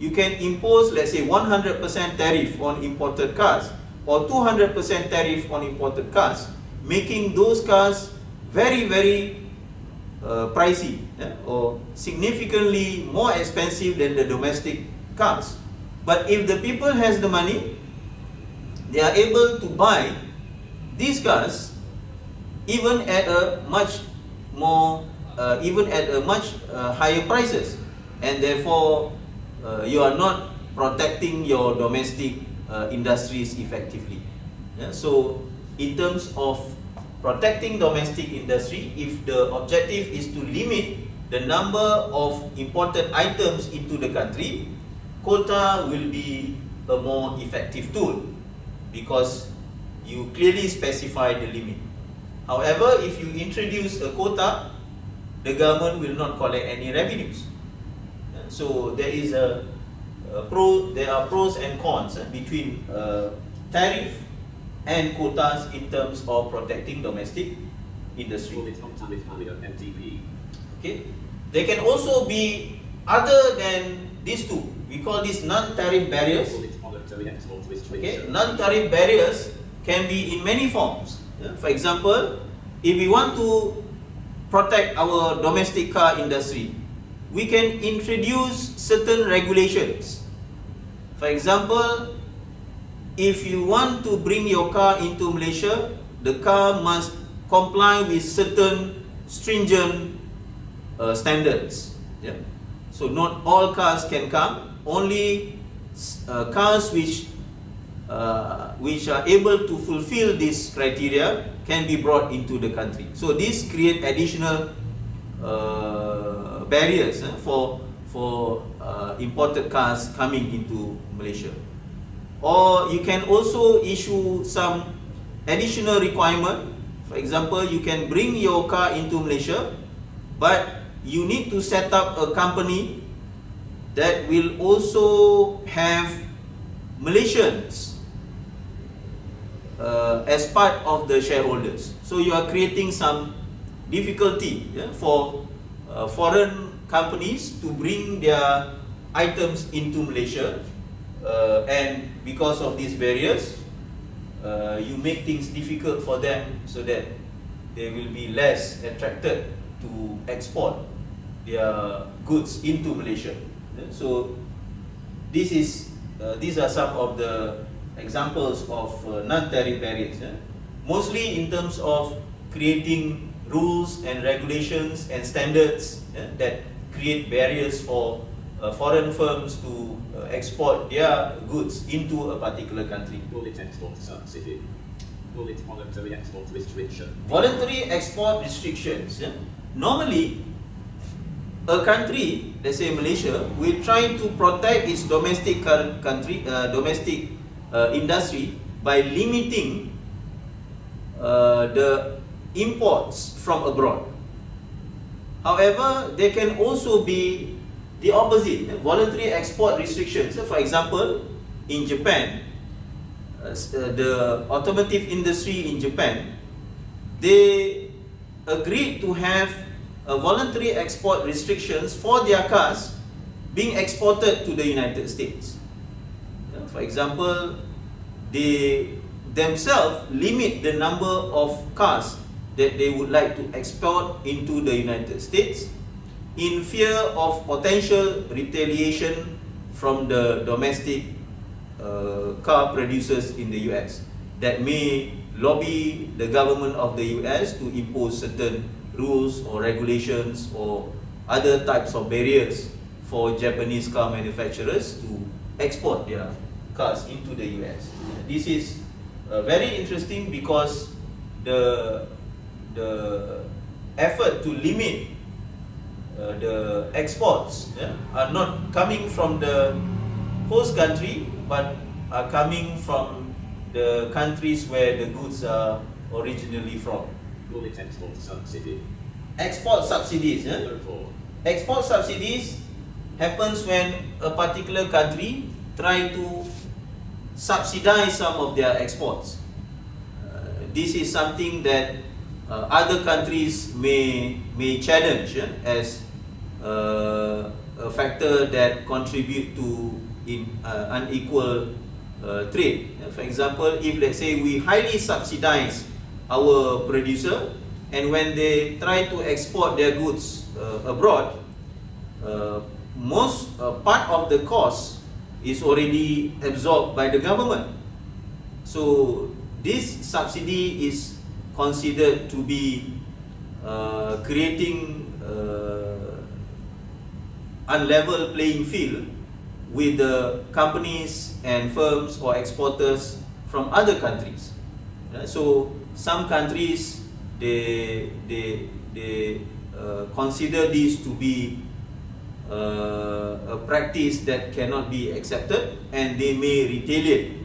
You can impose, let's say, 100% tariff on imported cars or 200% tariff on imported cars, making those cars very, very pricey, or significantly more expensive than the domestic cars. But if the people has the money, they are able to buy these cars even at a much more, higher prices, and therefore you are not protecting your domestic industries effectively. So, in terms of protecting domestic industry, if the objective is to limit the number of imported items into the country, quota will be a more effective tool, because you clearly specify the limit. However, if you introduce a quota, the government will not collect any revenues. So there is there are pros and cons between tariff and quotas in terms of protecting domestic industry. Okay, there can also be other than these two. We call these non-tariff barriers. Okay, non-tariff barriers can be in many forms. For example, if we want to protect our domestic car industry, we can introduce certain regulations. For example, if you want to bring your car into Malaysia, the car must comply with certain stringent standards. So not all cars can come, only cars which are able to fulfill this criteria can be brought into the country. So this create additional barriers for imported cars coming into Malaysia. Or you can also issue some additional requirement. For example, you can bring your car into Malaysia, but you need to set up a company that will also have Malaysians as part of the shareholders. So you are creating some difficulty for foreign companies to bring their items into Malaysia, and because of these barriers, you make things difficult for them, so that they will be less attracted to export their goods into Malaysia. So these are some of the examples of non-tariff barriers. Mostly in terms of creating rules and regulations and standards that create barriers for foreign firms to export their goods into a particular country. Call it export subsidy. Call it voluntary export restriction. Voluntary export restrictions. Yeah? Normally, a country, let's say Malaysia, will try to protect its domestic industry by limiting the imports from abroad. However, there can also be the opposite, voluntary export restrictions. So for example, in Japan, the automotive industry in Japan, they agreed to have a voluntary export restrictions for their cars being exported to the United States. For example, they themselves limit the number of cars that they would like to export into the United States in fear of potential retaliation from the domestic car producers in the US that may lobby the government of the US to impose certain rules or regulations or other types of barriers for Japanese car manufacturers to export their cars into the US. This is very interesting because the effort to limit the exports are not coming from the host country but are coming from the countries where the goods are originally from. Call it export subsidy. Export subsidies. Therefore, Export subsidies happens when a particular country try to subsidize some of their exports. This is something that other countries may challenge as a factor that contribute to unequal trade. For example, if let's say we highly subsidize our producer, and when they try to export their goods abroad, most part of the cost is already absorbed by the government. So this subsidy is considered to be creating unlevel playing field with the companies and firms or exporters from other countries. So some countries they consider this to be a practice that cannot be accepted, and they may retaliate.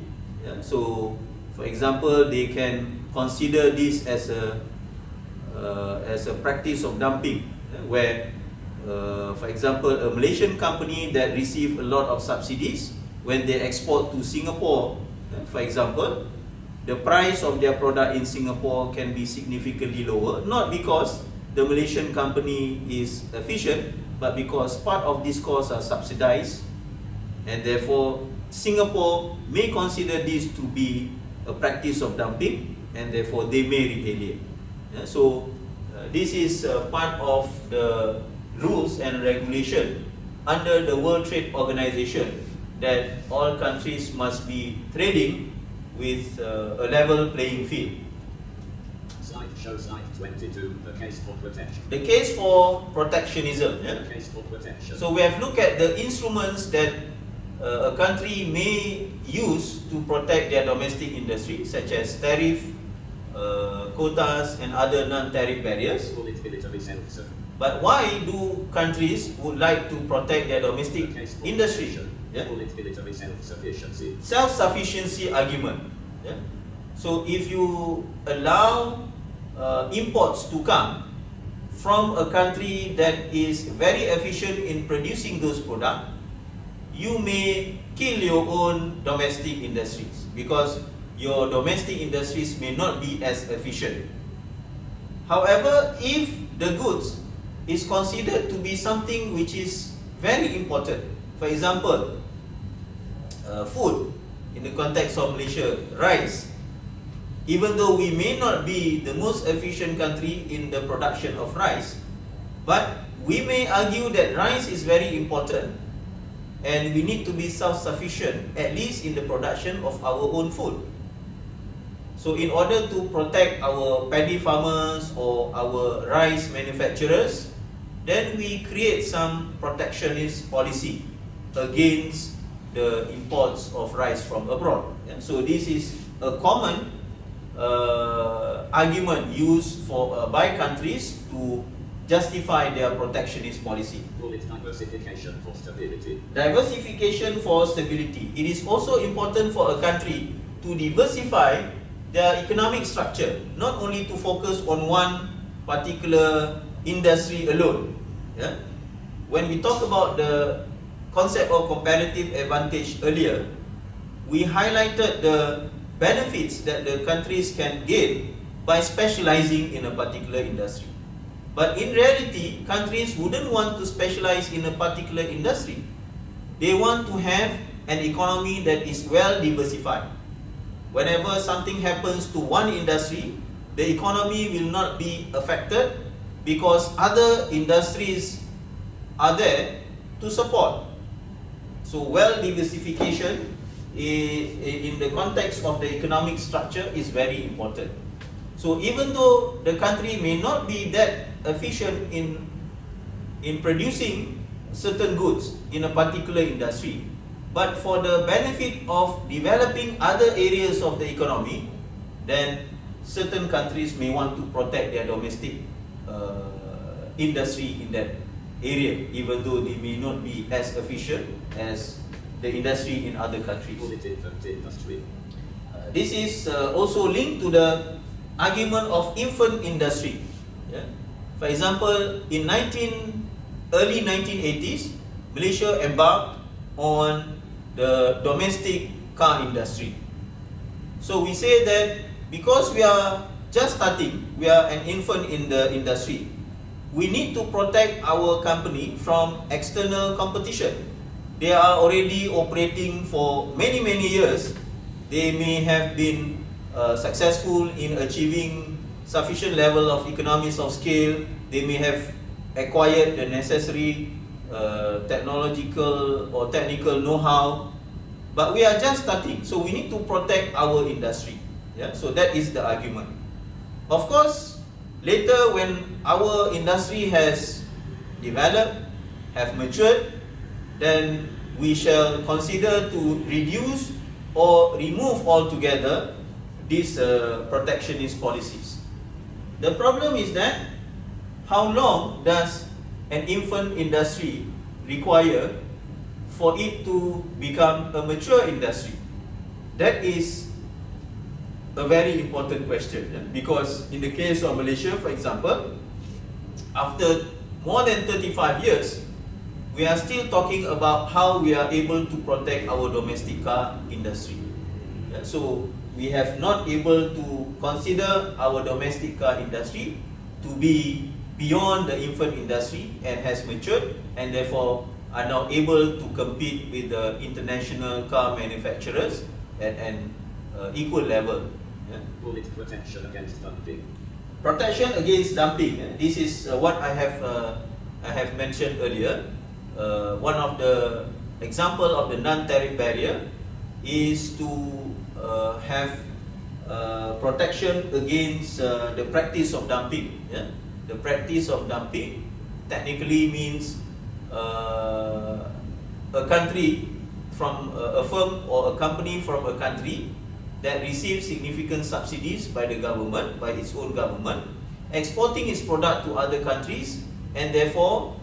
So, for example, they can consider this as a practice of dumping, where, for example, a Malaysian company that receive a lot of subsidies when they export to Singapore, for example, the price of their product in Singapore can be significantly lower, not because the Malaysian company is efficient, but because part of these costs are subsidized, and therefore Singapore may consider this to be a practice of dumping, and therefore they may retaliate. So this is part of the rules and regulation under the World Trade Organization, that all countries must be trading with a level playing field. Slide 22, the case for protection. The case for protectionism. The case for protection. So we have looked at the instruments that a country may use to protect their domestic industry, such as tariff, quotas, and other non-tariff barriers. Call it military censor. But why do countries would like to protect their domestic The case for industry? protection. Call it military self-sufficiency. Self-sufficiency argument. So if you allow imports to come from a country that is very efficient in producing those products, you may kill your own domestic industries because your domestic industries may not be as efficient. However, if the goods is considered to be something which is very important, for example, food, in the context of Malaysia, rice, even though we may not be the most efficient country in the production of rice, but we may argue that rice is very important and we need to be self-sufficient, at least in the production of our own food. So in order to protect our paddy farmers or our rice manufacturers, then we create some protectionist policy against the imports of rice from abroad. And so this is a common argument used by countries to justify their protectionist policy. Call it diversification for stability. Diversification for stability. It is also important for a country to diversify their economic structure, not only to focus on one particular industry alone. Yeah? When we talk about the concept of comparative advantage earlier, we highlighted the benefits that the countries can gain by specializing in a particular industry. But in reality, countries wouldn't want to specialize in a particular industry. They want to have an economy that is well diversified. Whenever something happens to one industry, the economy will not be affected because other industries are there to support. So well diversification in the context of the economic structure is very important. So even though the country may not be that efficient in producing certain goods in a particular industry, but for the benefit of developing other areas of the economy, then certain countries may want to protect their domestic industry in that area, even though they may not be as efficient as the industry in other countries. Call it infant industry. This is also linked to the argument of infant industry. Yeah? For example, in early 1980s, Malaysia embarked on the domestic car industry. So we say that because we are just starting, we are an infant in the industry, we need to protect our company from external competition. They are already operating for many years. They may have been successful in achieving sufficient level of economies of scale. They may have acquired the necessary technological or technical know-how, but we are just starting, so we need to protect our industry. Yeah? So that is the argument. Of course, later when our industry has developed, have matured, then we shall consider to reduce or remove altogether these protectionist policies. The problem is that how long does an infant industry require for it to become a mature industry? That is a very important question, because in the case of Malaysia, for example, after more than 35 years, we are still talking about how we are able to protect our domestic car industry. So we have not able to consider our domestic car industry to be beyond the infant industry and has matured, and therefore are now able to compete with the international car manufacturers at an equal level. Call it protection against dumping. Protection against dumping. This is what I have mentioned earlier. One of the example of the non-tariff barrier is to have protection against the practice of dumping. Yeah? The practice of dumping technically means a country from a firm or a company from a country that receives significant subsidies by the government, by its own government, exporting its product to other countries, and therefore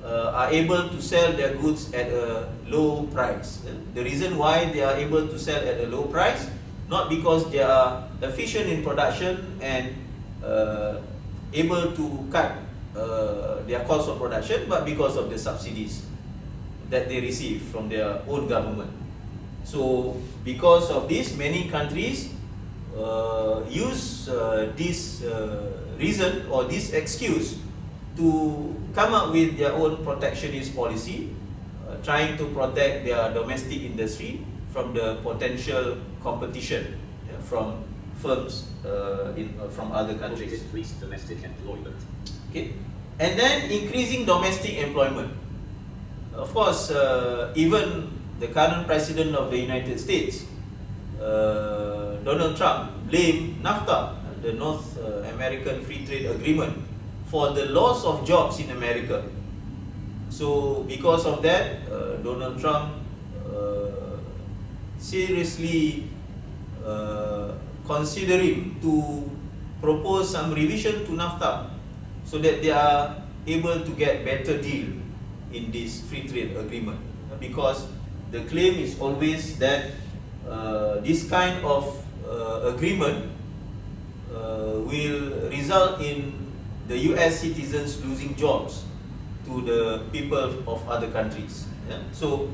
are able to sell their goods at a low price. The reason why they are able to sell at a low price, not because they are efficient in production and able to cut their cost of production, but because of the subsidies that they receive from their own government. So because of this, many countries use this reason or this excuse to come up with their own protectionist policy, trying to protect their domestic industry from the potential competition from firms from other countries. Increase domestic employment. Okay, and then increasing domestic employment. Of course, even the current president of the United States, Donald Trump, blamed NAFTA, the North American Free Trade Agreement, for the loss of jobs in America. So because of that, Donald Trump seriously considering to propose some revision to NAFTA so that they are able to get better deal in this free trade agreement, because the claim is always that this kind of agreement will result in the US citizens losing jobs to the people of other countries. Yeah? So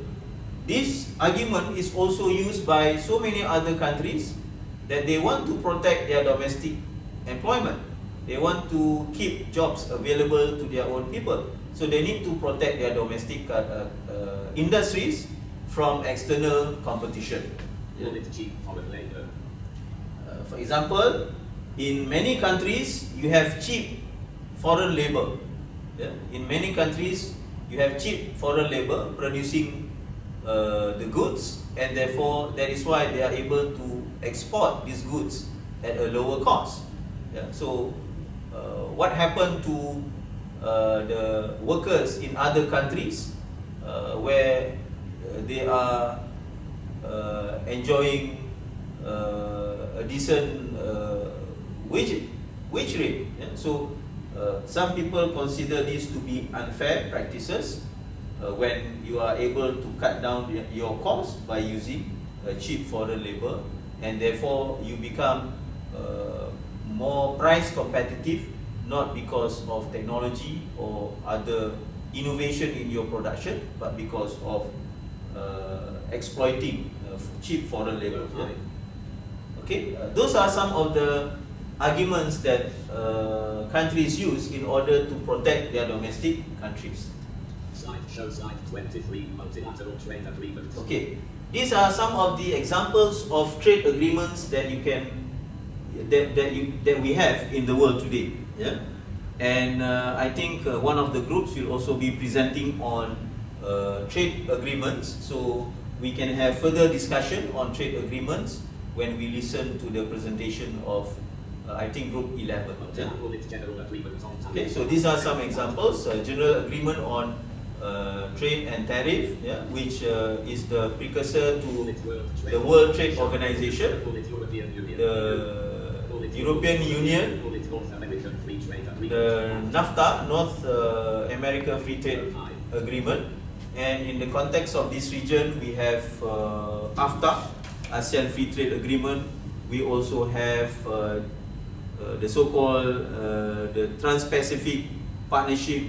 this argument is also used by so many other countries that they want to protect their domestic employment. They want to keep jobs available to their own people. So they need to protect their domestic industries from external competition. Call it cheap foreign labor. For example, in many countries you have cheap foreign labor. Yeah? In many countries you have cheap foreign labor producing the goods, and therefore that is why they are able to export these goods at a lower cost. Yeah? So what happened to the workers in other countries where they are enjoying a decent wage rate? Yeah? So some people consider this to be unfair practices when you are able to cut down your costs by using cheap foreign labor, and therefore you become more price competitive, not because of technology or other innovation in your production, but because of exploiting cheap foreign labor. Yeah. Okay, those are some of the arguments that countries use in order to protect their domestic countries. Show slide 23, multilateral trade agreements. Okay, these are some of the examples of trade agreements that you can that we have in the world today. Yeah, and I think one of the groups will also be presenting on trade agreements, so we can have further discussion on trade agreements when we listen to the presentation of I think group 11. Yeah? Call it general agreement on Okay, so these are some examples. General agreement on trade and tariff, yeah, which is the precursor to the World Trade Organization, Call it European Union. the European Union, Call it North American Free Trade Agreement. the NAFTA, North America Free Trade Agreement, and in the context of this region we have AFTA, ASEAN Free Trade Agreement. We also have the so-called the Trans-Pacific Partnership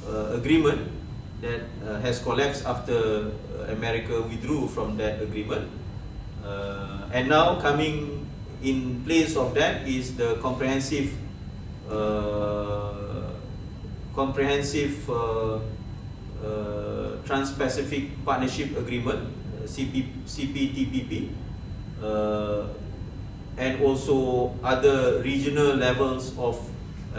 Agreement that has collapsed after America withdrew from that agreement, and now coming in place of that is the comprehensive Trans-Pacific Partnership Agreement, CPTPP, and also other regional levels of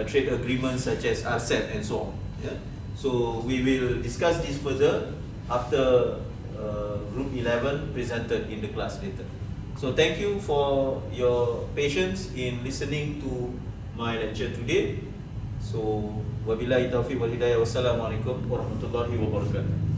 trade agreements such as RCEP and so on. Yeah? So we will discuss this further after Group 11 presented in the class later. So thank you for your patience in listening to my lecture today. So wabillahi taufiq wal hidayah, wassalamualaikum warahmatullahi wabarakatuh.